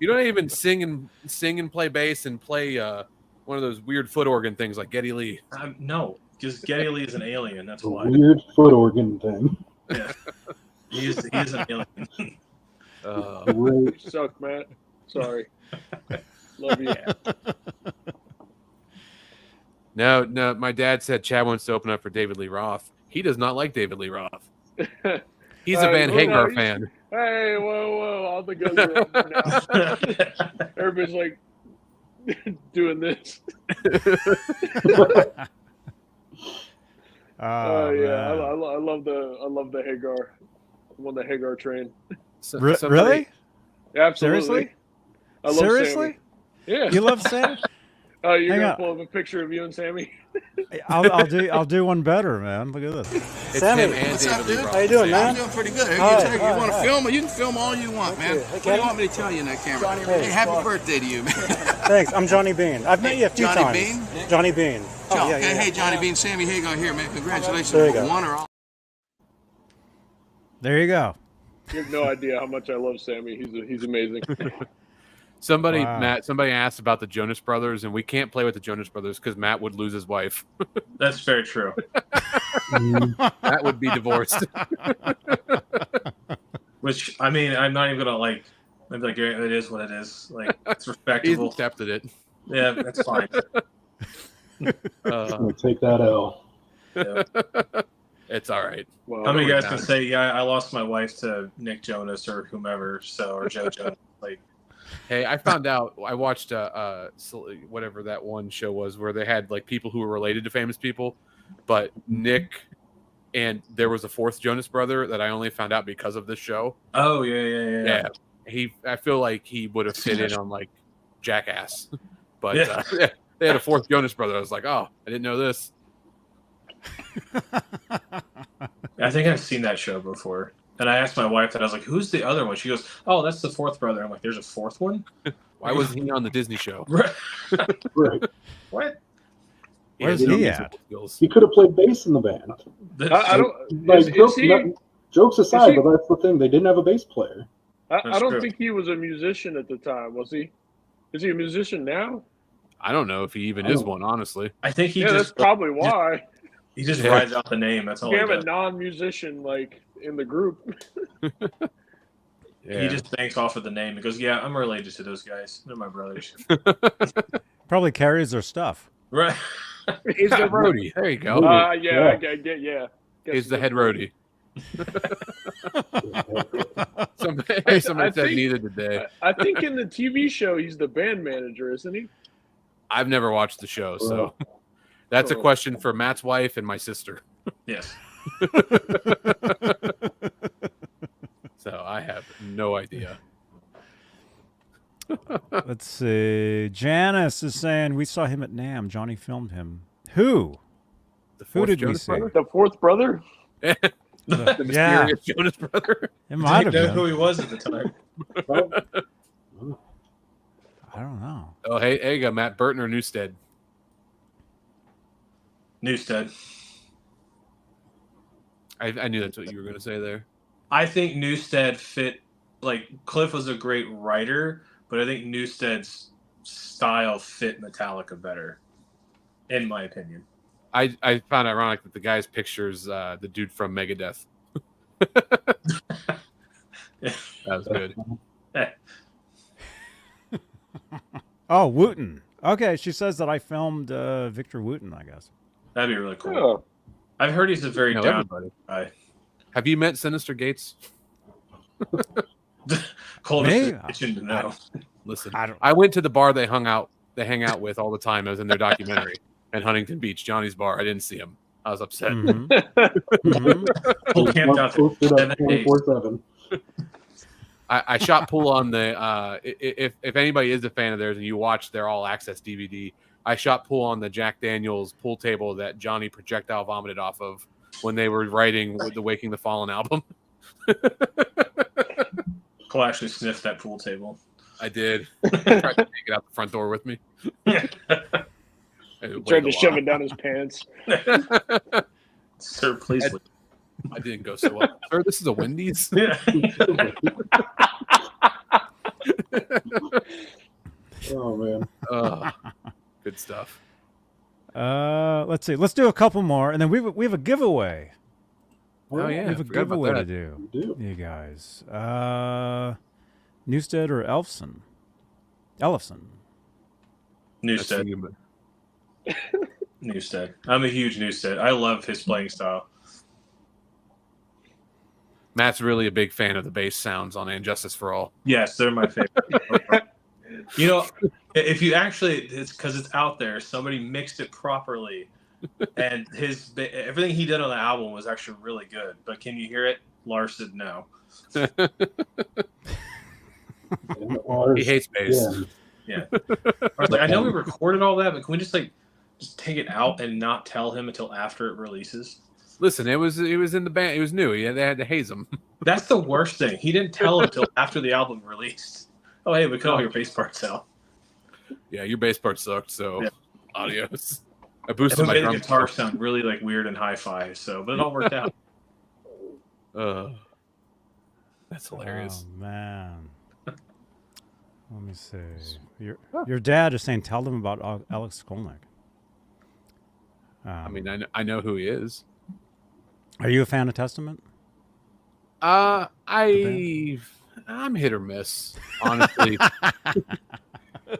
You don't even sing and play bass and play one of those weird foot organ things like Geddy Lee. No, because Geddy Lee is an alien. That's A why. weird foot organ thing. Yeah. He's an alien. Great. You suck, Matt. Sorry. Love you. No. My dad said Chad wants to open up for David Lee Roth. He does not like David Lee Roth. He's a Van Hagar fan. Hey, whoa! All the guns are up now. Everybody's like doing this. Oh, yeah, man. I love the Hagar. I'm on the Hagar train. Really? Absolutely. Seriously? I love Seriously? Sammy. Yeah. You love Sammy? You're Hang gonna on. pull up a picture of you and Sammy. I'll do one better, man. Look at this. It's Sammy, him and what's David up, Lee dude? Roth. How you doing, Same. man? I'm doing pretty good. Hi, You want to hi. film? You can film all you want, man. you. Hey, What do Kenny. you want me to tell you in that camera? Hey, Hey, happy birthday to you, man. Thanks. I'm Johnny Beane. I've met you a few Johnny times. Beane? Johnny Beane. John, yeah, okay, yeah. hey, Johnny Bean, Sammy Hagar here, man. Congratulations There you for go. one or all. There you go. You have no idea how much I love Sammy. He's amazing. Somebody Wow. somebody asked about the Jonas Brothers, and we can't play with the Jonas Brothers because Matt would lose his wife. That's very true. Matt would be divorced. Which, I mean, I'm not even gonna like. I'm like, yeah, it is what it is. Like, it's He's respectable. accepted it. Yeah, that's fine. I'm gonna take that L. Yeah. It's all right. Wow. How many Don't worry guys can about it. say, yeah, I lost my wife to Nick Jonas or whomever, or Joe Jonas? Like, Hey, I found out. I watched whatever that one show was where they had like people who were related to famous people, but Nick and there was a fourth Jonas brother that I only found out because of this show. oh yeah. I feel like he would have fit in on like Jackass, but Yeah. they had a fourth Jonas brother. I was like, oh, I didn't know this. I think I've seen that show before. And I asked my wife that. I was like, who's the other one? She goes, oh, that's the fourth brother. I'm like, there's a fourth one? Why wasn't he on the Disney show? Right. What? Where's has no he musical at? skills. He could have played bass in the band. I don't. Like, Is jokes aside, he- but that's the thing. They didn't have a bass player. I That's don't true. think he was a musician at the time, was he? Is he a musician now? I don't know if he even is one, honestly. I think he Yeah, that's just probably why. he just Yeah. rides out the name. That's all You he have a does. non-musician like in the group. Yeah. He just banks off of the name. He goes, yeah, I'm related to those guys. They're my brothers. Probably carries their stuff. Right. He's the roadie. There you go. Yeah. I get yeah. He's the head roadie. Somebody I said think- neither today. I think in the TV show he's the band manager, isn't he? I've never watched the show, so that's a Oh. question for Matt's wife and my sister. Yes. So I have no idea. Let's see. Janice is saying we saw him at NAMM. Johnny filmed him. Who? The Who fourth did we Jonas see? brother? The fourth brother? The Yeah, mysterious Jonas brother. it might Didn't have know who been. he was at the time. I don't know. Oh, hey, you go, Matt Burton or Newstead. Newstead. I knew that's what you were going to say there. I think Newstead fit. Like Cliff was a great writer, but I think Newstead's style fit Metallica better, in my opinion. I found ironic that the guy's pictures the dude from Megadeth. That was good. Oh, Wooten. Okay, she says that I filmed Victor Wooten, I guess. That'd be really cool. Oh. I've heard he's a very No, down everybody. guy. Have you met Sinister Gates? Coldest Me? in the kitchen to know. Listen, I don't. I went to the bar they hang out with all the time. I was in their documentary in Huntington Beach, Johnny's bar. I didn't see him. I was upset. Mhm. Mhm. Full camped out there. Posted up 7 days. 24/7. I shot pool on the if anybody is a fan of theirs and you watch their all access DVD, I shot pool on the Jack Daniels pool table that Johnny projectile vomited off of when they were writing the Waking the Fallen album. Cole actually sniffed that pool table. I did. Tried to take it out the front door with me. He tried to shove it down his pants. Sir, please leave. I didn't go so well. Sir, this is a Wendy's. Yeah. Oh man. Good stuff. Let's see. Let's do a couple more, and then we have a giveaway. Oh yeah, We have a forgot about giveaway to that. do. We do. You guys. Newstead or Elfson? Ellefson. Newstead. Newstead. I'm a huge Newstead. I love his playing style. Matt's really a big fan of the bass sounds on And Justice for All. Yes, they're my favorite. You know, if you actually, it's because it's out there. Somebody mixed it properly, and everything he did on the album was actually really good. But can you hear it? Lars said no. He hates bass. Yeah. Yeah. I was like, I know we recorded all that, but can we just take it out and not tell him until after it releases? Listen, it was in the band. It was new. They had to haze him. That's the worst thing. He didn't tell him until after the album released. Oh, hey, we cut all your bass parts out. Yeah, your bass part sucked. So, Yeah. Adios. I And boosted it my made the drum. guitar sound really weird and hi-fi. So, but it all worked out. That's hilarious. Oh man. Let me see. Your dad is saying tell them about Alex Skolnick. I mean, I know who he is. Are you a fan of Testament? I'm hit or miss, honestly.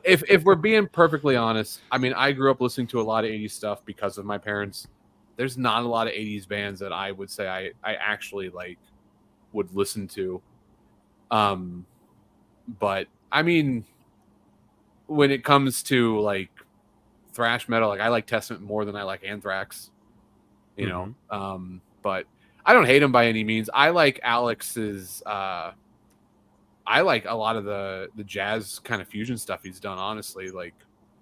if we're being perfectly honest, I mean, I grew up listening to a lot of 80s stuff because of my parents. There's not a lot of 80s bands that I would say I actually would listen to. But I mean, when it comes to thrash metal, I like Testament more than I like Anthrax, you know. But I don't hate him by any means. I like Alex's. I like a lot of the jazz kind of fusion stuff he's done. Honestly,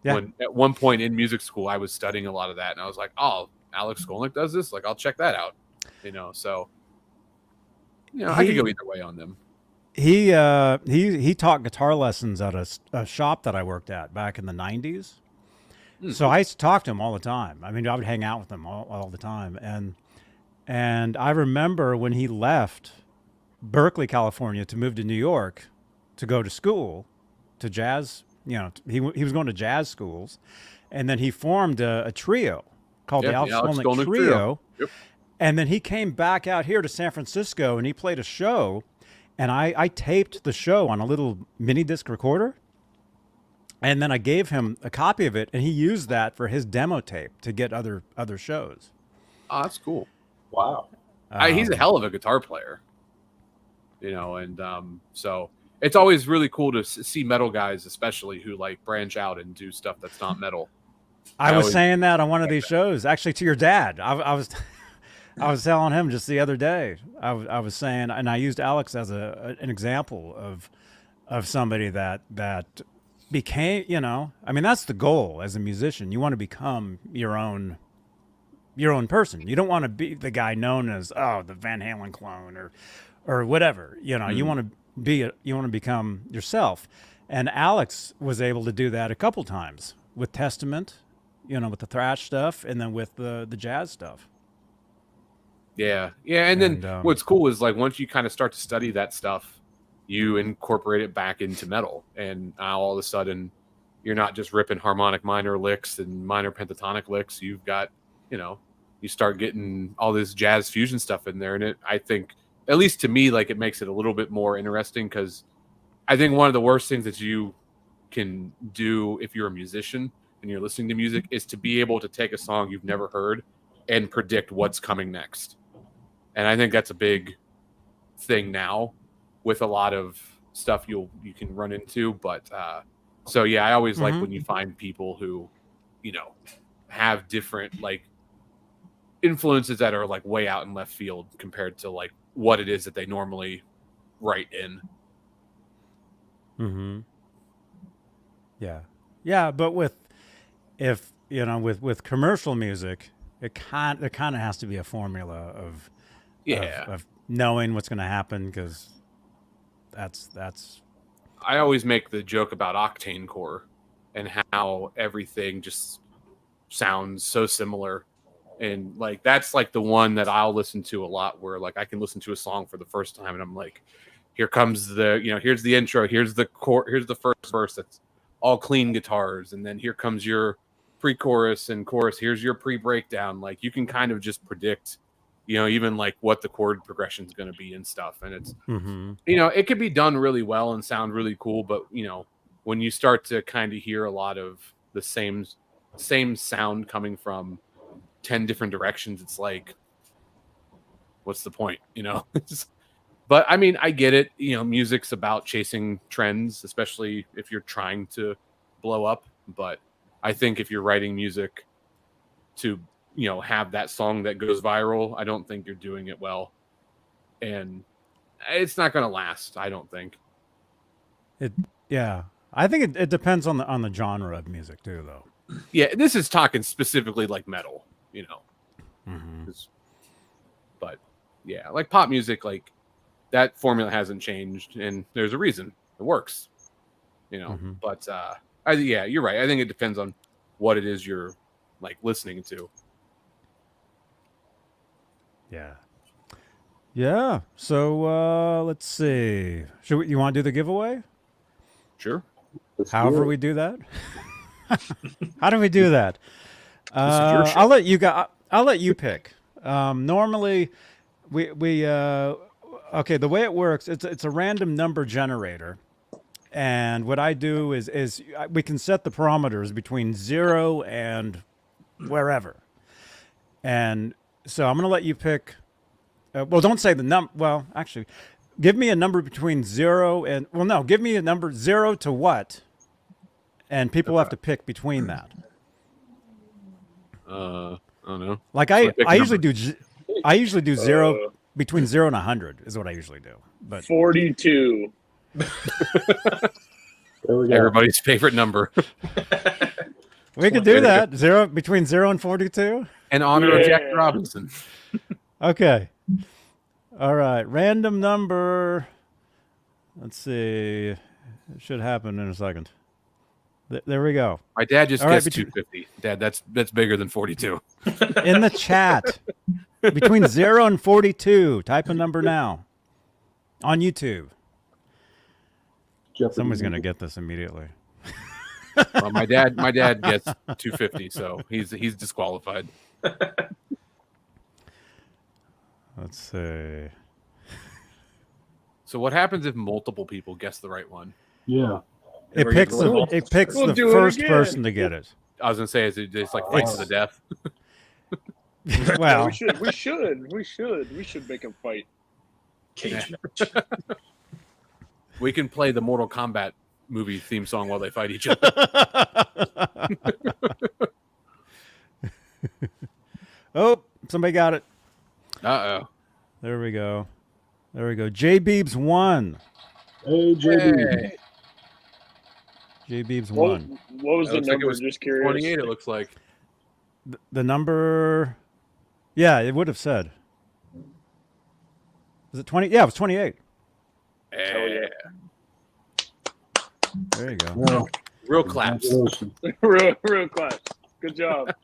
when at one point in music school, I was studying a lot of that, and I was like, "Oh, Alex Skolnick does this. I'll check that out." You know, so I could go either way on them. He taught guitar lessons at a shop that I worked at back in the 90s. So I used to talk to him all the time. I mean, I would hang out with him all the time. And I remember when he left Berkeley, California to move to New York to go to school, to jazz, he was going to jazz schools. And then he formed a trio called the Alex Skolnick Trio. Yep. And then he came back out here to San Francisco and he played a show. And I taped the show on a little mini disc recorder. And then I gave him a copy of it, and he used that for his demo tape to get other shows. Oh, that's cool. Wow. He's a hell of a guitar player. And so it's always really cool to see metal guys, especially who branch out and do stuff that's not metal. I was saying that on one of these shows, actually, to your dad. I was telling him just the other day. I was saying, and I used Alex as an example of somebody that became, I mean, that's the goal as a musician. You want to become your own person. You don't want to be the guy known as the Van Halen clone or whatever. You want to become yourself. And Alex was able to do that a couple times with Testament, with the thrash stuff, and then with the jazz stuff. Yeah. And then what's cool is once you kind of start to study that stuff, you incorporate it back into metal, and now all of a sudden you're not just ripping harmonic minor licks and minor pentatonic licks. You've got, you start getting all this jazz fusion stuff in there. And I think, at least to me, it makes it a little bit more interesting, because I think one of the worst things that you can do if you're a musician and you're listening to music is to be able to take a song you've never heard and predict what's coming next. And I think that's a big thing now with a lot of stuff you can run into. But so yeah, I always like when you find people who, have different influences that are way out in left field compared to what it is that they normally write in. Yeah, but with commercial music, there kind of has to be a formula of of knowing what's going to happen, because that's. I always make the joke about octane core and how everything just sounds so similar. And like that's like the one that I'll listen to a lot, where like I can listen to a song for the first time and I'm like, here comes the, here's the intro, here's the here's the first verse that's all clean guitars, and then here comes your pre-chorus and chorus, here's your pre-breakdown. Like you can kind of just predict, even like what the chord progression is going to be and stuff. And it's, it could be done really well and sound really cool, but when you start to kind of hear a lot of the same sound coming from 10 different directions, it's like, what's the point? But I mean, I get it. Music's about chasing trends, especially if you're trying to blow up. But I think if you're writing music to have that song that goes viral, I don't think you're doing it well, and it's not going to last, I don't think. I think it depends on the genre of music too, though. Yeah, this is talking specifically like metal, but yeah, like pop music, like that formula hasn't changed, and there's a reason it works, but you're right. I think it depends on what it is you're like listening to. Yeah. So let's see. You want to do the giveaway? Sure. However we do that. How do we do that? I'll let you pick. Normally, we okay. The way it works, it's a random number generator, and what I do is we can set the parameters between 0 and wherever, and so I'm going to let you pick. Well, don't say the number. Well, actually, give me a number between 0 and give me a number 0 to what, and people have to pick between that. I don't know. Like I usually do 0 between 0 and 100 is what I usually do. But 42. There we go. Everybody's favorite number. We could do that. Between 0 and 42. In honor of Jack Robinson. Okay. All right. Random number. Let's see. It should happen in a second. There we go. My dad just guessed 250. Dad, that's bigger than 42. In the chat. Between 0 and 42. Type a number now. On YouTube. Somebody's going to get this immediately. Well, my dad gets 250, so he's disqualified. Let's see. So what happens if multiple people guess the right one? Yeah. It picks the first person to get it. I was gonna say, is it just like fight to the death? Well, we should make them fight. Cage match. We can play the Mortal Kombat movie theme song while they fight each other. Oh, somebody got it. Uh-oh. There we go. J Beebs won. Hey, JB. Hey. J Beebs won. What was the Looks like number? it was Just curious. 28, it looks like. The number, yeah, it would have said. Was it 20? Yeah, it was 28. Yeah. There you go. Well, Real claps. real class. Good job.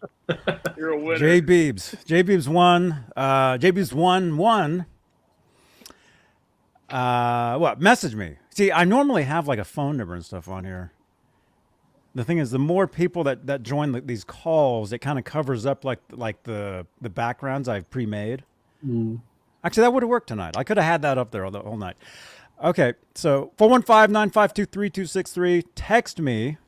You're a winner. J Beebs won. J Beebs won. What? Message me. See, I normally have like a phone number and stuff on here. The thing is, the more people that join these calls, it kind of covers up like the backgrounds I've pre-made. Actually, that would have worked tonight. I could have had that up there all night. Okay, so 415-952-3263.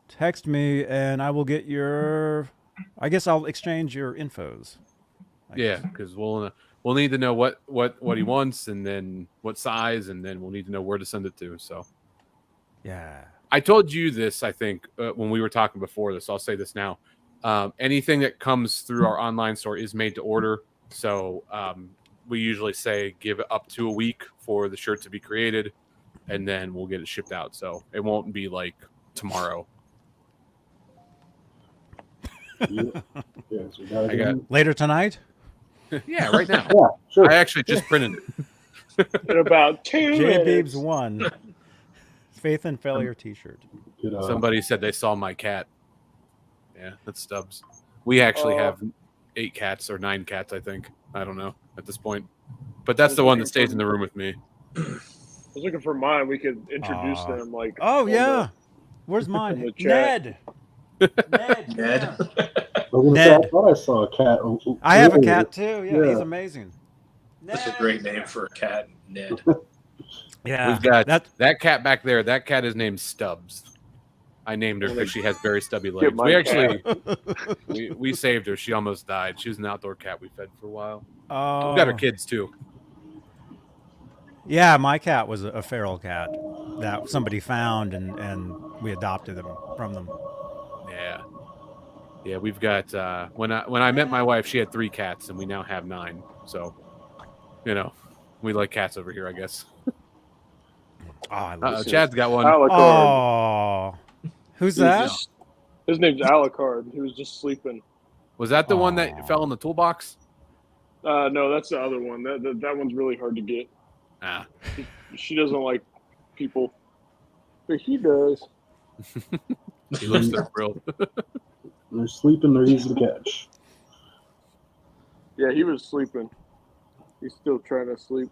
Text me, and I will get your. I guess I'll exchange your infos. Yeah, because we'll need to know what he wants, and then what size, and then we'll need to know where to send it to. So, yeah. I told you this, I think, when we were talking before this. I'll say this now. Anything that comes through our online store is made to order. So we usually say give it up to a week for the shirt to be created, and then we'll get it shipped out. So it won't be like tomorrow. Yes, we gotta I get got- him. Later tonight? Yeah, right now. Yeah, sure. I actually just printed it. In about 2 J Beebs minutes. won. Faith and Failure T-shirt. Get, Somebody said they saw my cat. Yeah, that's Stubbs. We actually Oh. have 8 cats or 9 cats, I think. I don't know at this point. But that's the one that stays in the room with me. I was looking for mine. We could introduce Aw. them. Like, Oh on yeah. Where's in mine? the chat. Ned. Ned. Ned. yeah. I was gonna say, Ned. I thought I saw a cat. I have a earlier. cat too. Yeah, he's Yeah. amazing. That's a great name for a cat, Ned. Yeah. We've got that. that cat back there. That cat is named Stubbs. I named her because she has very stubby legs. my We actually we saved her. She almost died. She was an outdoor cat we fed for a while. Oh. We've got her kids too. Yeah, my cat was a feral cat that somebody found, and we adopted them from them. Yeah. Yeah, we've got when I met my wife, she had 3 cats and we now have 9. So, you know, we like cats over here, I guess. Oh, I love Chad's got one. Oh, Alucard. who's He was that? just- his name's Alucard. He was just sleeping. Was that the one Aw. that fell in the toolbox? No, that's the other one. That one's really hard to get. Ah. She doesn't like people, but he does. He looks so thrilled. They're sleeping. They're easy to catch. Yeah, he was sleeping. He's still trying to sleep.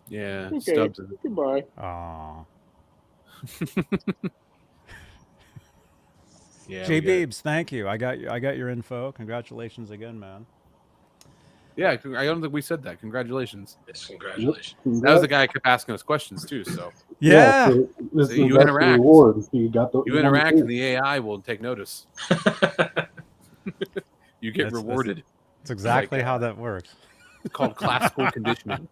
Yeah, Okay, Stubbs. goodbye. Oh, Yeah, J we got- Beebs, thank you. I got your info. Congratulations again, man. yeah, I don't think we said that. Congratulations. Yes, congratulations. That was the guy who kept asking us questions too. So Yeah. So this So is you that's the interact. reward. You got the you interact, and the AI will take notice. You get That's- rewarded. That's exactly Like, how that works. It's called classical conditioning.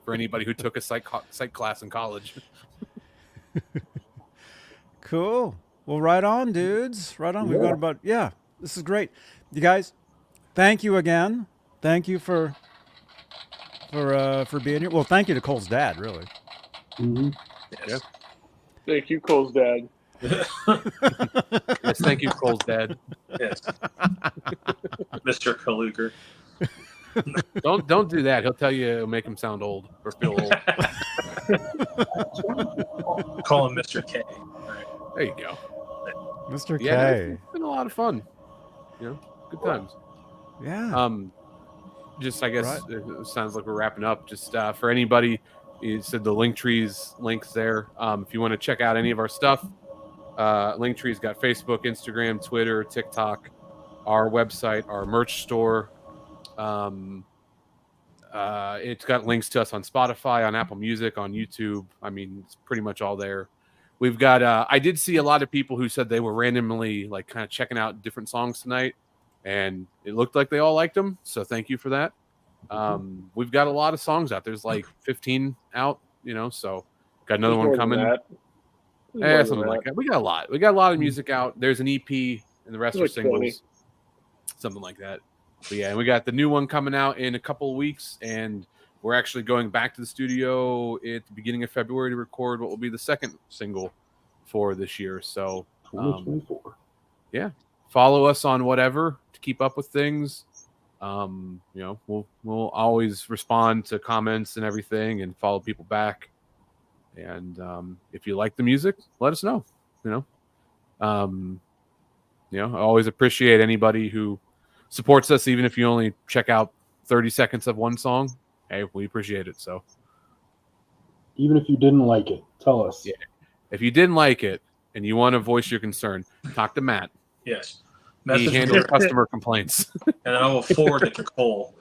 For anybody who took a psych class in college. Cool. Well, right on, dudes. Right on. We've got about this is great. You guys, thank you again. Thank you for being here. Well, thank you to Cole's dad, really. Mhm. Yes. Thank you, Cole's dad. Yes, thank you, Cole's dad. Yes. Mr. Kaluger. Don't do that. He'll tell you it'll make him sound old or feel old. Call him Mr. K. All right. There you go. Mr. Yeah, no, K. it's been a lot of fun. You know, good times. Yeah. Just I guess Right. it sounds like we're wrapping up. Just for anybody, you said the Linktree's links there. If you want to check out any of our stuff, Linktree's got Facebook, Instagram, Twitter, TikTok, our website, our merch store. It's got links to us on Spotify, on Apple Music, on YouTube. I mean, it's pretty much all there. We've got. I did see a lot of people who said they were randomly like kind of checking out different songs tonight, and it looked like they all liked them. So thank you for that. We've got a lot of songs out. There's like 15 out. You know, so got another There's one more than coming. that. There's more Yeah, than something like that. that. We got a lot. We got a lot of music out. There's an EP, and the rest are Like 20. singles. Something like that. But yeah, and we got the new one coming out in a couple of weeks, and we're actually going back to the studio at the beginning of February to record what will be the second single for this year. So 2024. follow us on whatever to keep up with things. You know, we'll always respond to comments and everything, and follow people back. And if you like the music, let us know. You know, I always appreciate anybody who supports us, even if you only check out 30 seconds of one song. Hey, we appreciate it. So Even if you didn't like it, tell us. Yeah. if you didn't like it and you want to voice your concern, talk to Matt. Yes. He Message handles me, customer complaints, and I will forward it to Cole.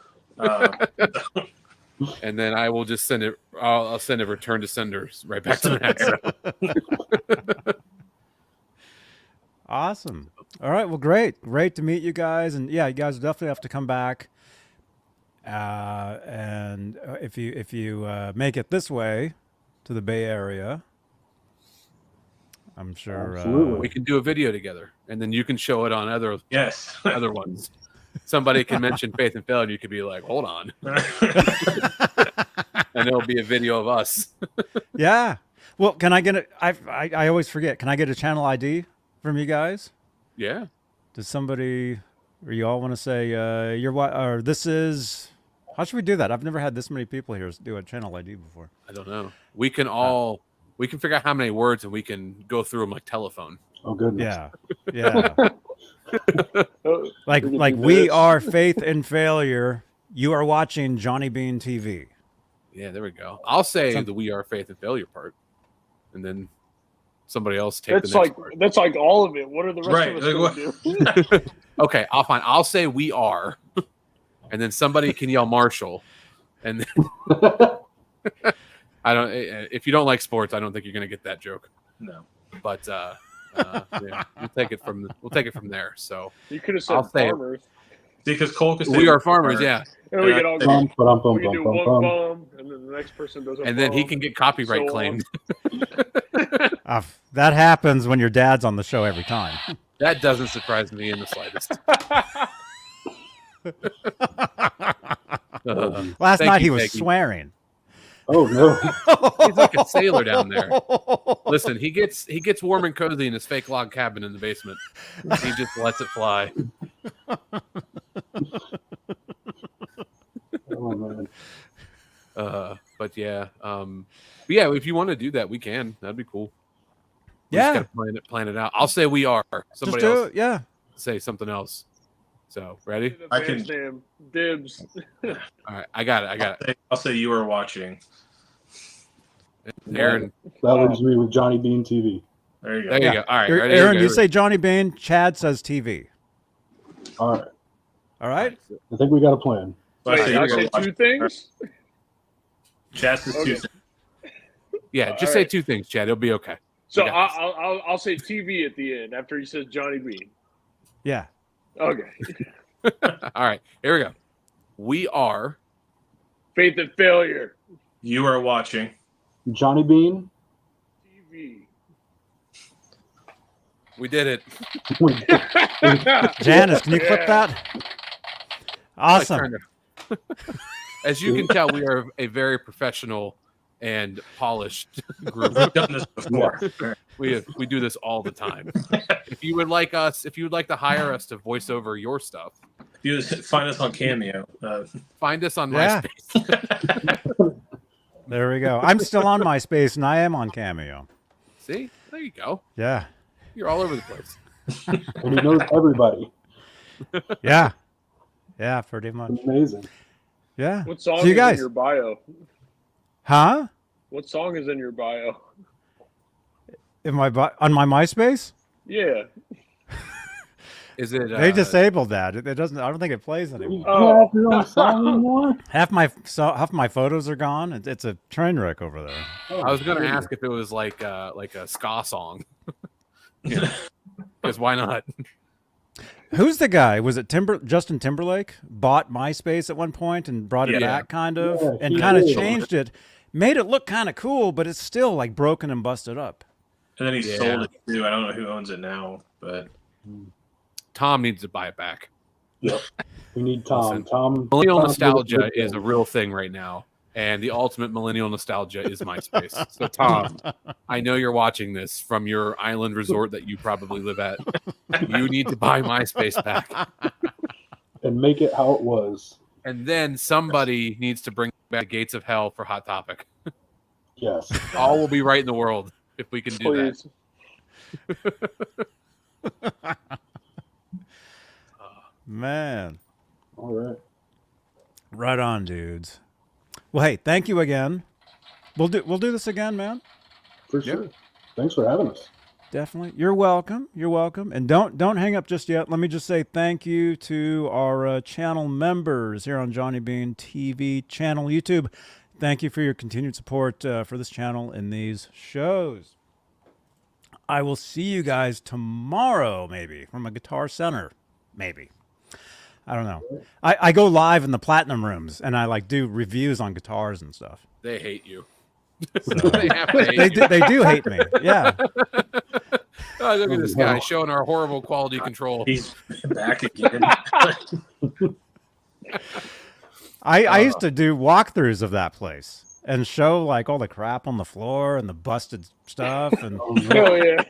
and then I will just send it. I'll send a return to senders right back to Matt. So. Awesome. All right. Well, great to meet you guys, and yeah, you guys definitely have to come back. And if you make it this way to the Bay Area, I'm sure Absolutely. We can do a video together, and then you can show it on other Yes. ones. Somebody can mention Faith and Failure, and you could be like, "Hold on," and it'll be a video of us. Yeah. Well, can I get it? I always forget. Can I get a channel ID from you guys? Yeah. Does somebody or you all want to say or this is? How should we do that? I've never had this many people here do a channel ID before. I don't know. We can we can figure out how many words and we can go through them like telephone. Oh goodness. Yeah, yeah. like We can like do we this. are faith and failure. You are watching Johnny Beane TV. Yeah, there we go. I'll say Some- the "we are faith and failure" part, and then somebody else take That's the next like part. that's like all of it. What are the rest Right, of us like gonna do? Okay, I'll say "we are," and then somebody can yell "Marshall," and then I don't. If you don't like sports, I don't think you're gonna get that joke. No. But yeah, we'll take it from there. So You could have said I'll say it. farmers. Because Cole could say we are farmers, yeah. And we Yeah. can all Bum, go. ba-dum, bum, We can bum, do bum, one bum. bum, and then the next person does a And then he bum, can get copyright so on. claimed. That happens when your dad's on the show every time. That doesn't surprise me in the slightest. Last Thank night you, he was Peggy. swearing. Oh no. He's like a sailor down there. Listen, he gets warm and cozy in his fake log cabin in the basement. He just lets it fly. Oh man. But yeah, if you want to do that, we can. That'd be cool. We Yeah. just gotta plan it out. I'll say we are. Just Somebody do else it. Yeah. say something else. So ready? The I band's can- name. Dibs. All right, I got it. I'll say you are watching. Aaron, That leaves me with Johnny Beane TV. There you go. there you go. All right, ready? Aaron, Here we you go. say Johnny Beane. Chad says TV. All right. All right. I think we got a plan. So I say Wait, you I are say two watching. things. Chad says two Okay. things. Yeah, just All say right. two things, Chad. It'll be okay. So We got this. I'll say TV at the end after he says Johnny Beane. Yeah. Okay. All right, here we go. We are. Faith and failure. You are watching. Johnny Beane. TV. We did it. Janice, can you clip Yeah. that? Like Awesome. trying to- As you can tell, we are a very professional and polished group. We've done this before. We do this all the time. If you would like to hire us to voice over your stuff, You just find us on Cameo. find us on Yeah. MySpace. There we go. I'm still on MySpace and I am on Cameo. See, there you go. Yeah. You're all over the place. And he knows everybody. Yeah. Yeah, pretty much. Amazing. Yeah. What song So you is guys, in your bio? huh? What song is in your bio? On my MySpace? Yeah. Is it? They disabled that. It doesn't. I don't think it plays You anymore. can't Oh. have your own song anymore? Half my photos are gone. It's a train wreck over there. I was going to ask if it was like a ska song. Because why not? Who's the guy? Was it Justin Timberlake? Bought MySpace at one point and brought it Yeah. back, kind of, Yeah, and he kind of did. changed it, made it look kind of cool, but it's still like broken and busted up. And then he Yeah. sold it too. I don't know who owns it now, but Tom needs to buy it back. Yep. We need Tom. Listen, Tom. Millennial Tom's nostalgia really good. is a real thing right now, and the ultimate millennial nostalgia is MySpace. So, Tom, I know you're watching this from your island resort that you probably live at. You need to buy MySpace back, And make it how it was. and then somebody needs to bring back the Gates of Hell for Hot Topic. Yes. All will be right in the world if we can do that. Please. Man, All right. right on, dudes. Well, hey, thank you again. We'll do this again, man. For sure. Thanks for having us. Definitely. You're welcome. You're welcome. And don't hang up just yet. Let me just say thank you to our channel members here on Johnny Beane TV channel YouTube. Thank you for your continued support for this channel and these shows. I will see you guys tomorrow, maybe, from a Guitar Center. Maybe. I don't know. I go live in the Platinum Rooms, and I like do reviews on guitars and stuff. They hate you. So, They have to hate you. they do hate me. Yeah. Oh, look at this guy showing our horrible quality control. he's back again. I used to do walkthroughs of that place and show like all the crap on the floor and the busted stuff and Oh yeah.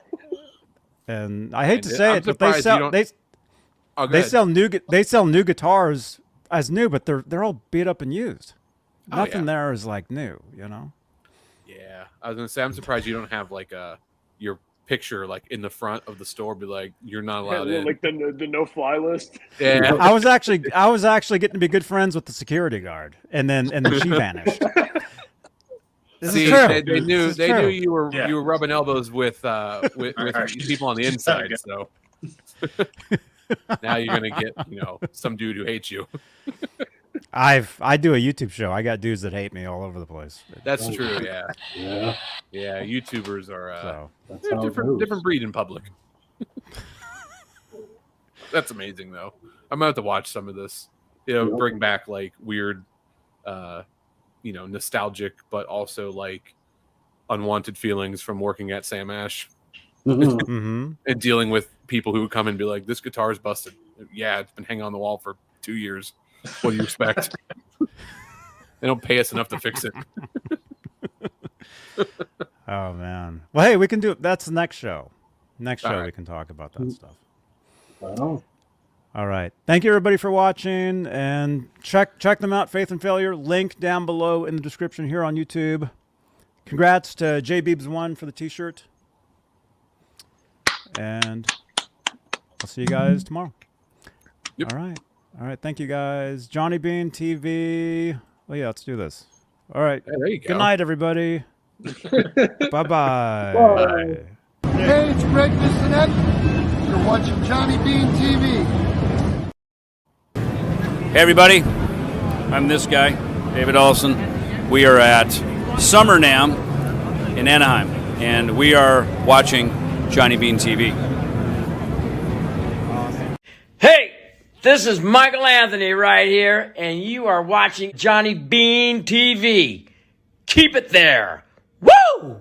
and I hate to And say I'm it, but they surprised you sell don't- they Oh, go They ahead. sell new guitars as new, but they're all beat up and used. Oh, Nothing yeah. there is like new, you know. Yeah, I was gonna say I'm surprised you don't have like your picture like in the front of the store. Be like, you're not allowed in. Like the no fly list. Yeah, I was actually getting to be good friends with the security guard, and then she vanished. This See, is true. they knew This is true. you were rubbing elbows with people on the inside. So now you're gonna get some dude who hates you. I do a YouTube show. I got dudes that hate me all over the place. That's true. Yeah, Yeah, yeah. YouTubers are So that's they're how it different goes. breed in public. That's amazing though. I'm gonna have to watch some of this. Yep. Bring back like weird, nostalgic, but also like unwanted feelings from working at Sam Ash Mhm. mm-hmm. and dealing with people who would come and be like, "This guitar is busted." Yeah, it's been hanging on the wall for 2 years. What do you expect? They don't pay us enough to fix it. Oh man. Well, hey, we can do it. That's the next show. Next show All right. we can talk about that stuff. Wow. All right. Thank you everybody for watching, and check them out. Faith and Failure, link down below in the description here on YouTube. Congrats to J Beebs1 for the t-shirt. And I'll see you guys tomorrow. Yep. All right. All right. Thank you guys. Johnny Beane TV. Well, yeah, let's do this. All right. Hey, there you go. Good night, everybody. Bye-bye. Bye. Hey, it's Greg Bissonette. You're watching Johnny Beane TV. Hey everybody, I'm this guy, David Olson. We are at Summer NAMM in Anaheim, and we are watching Johnny Beane TV. Hey, this is Michael Anthony right here, and you are watching Johnny Beane TV. Keep it there. Woo!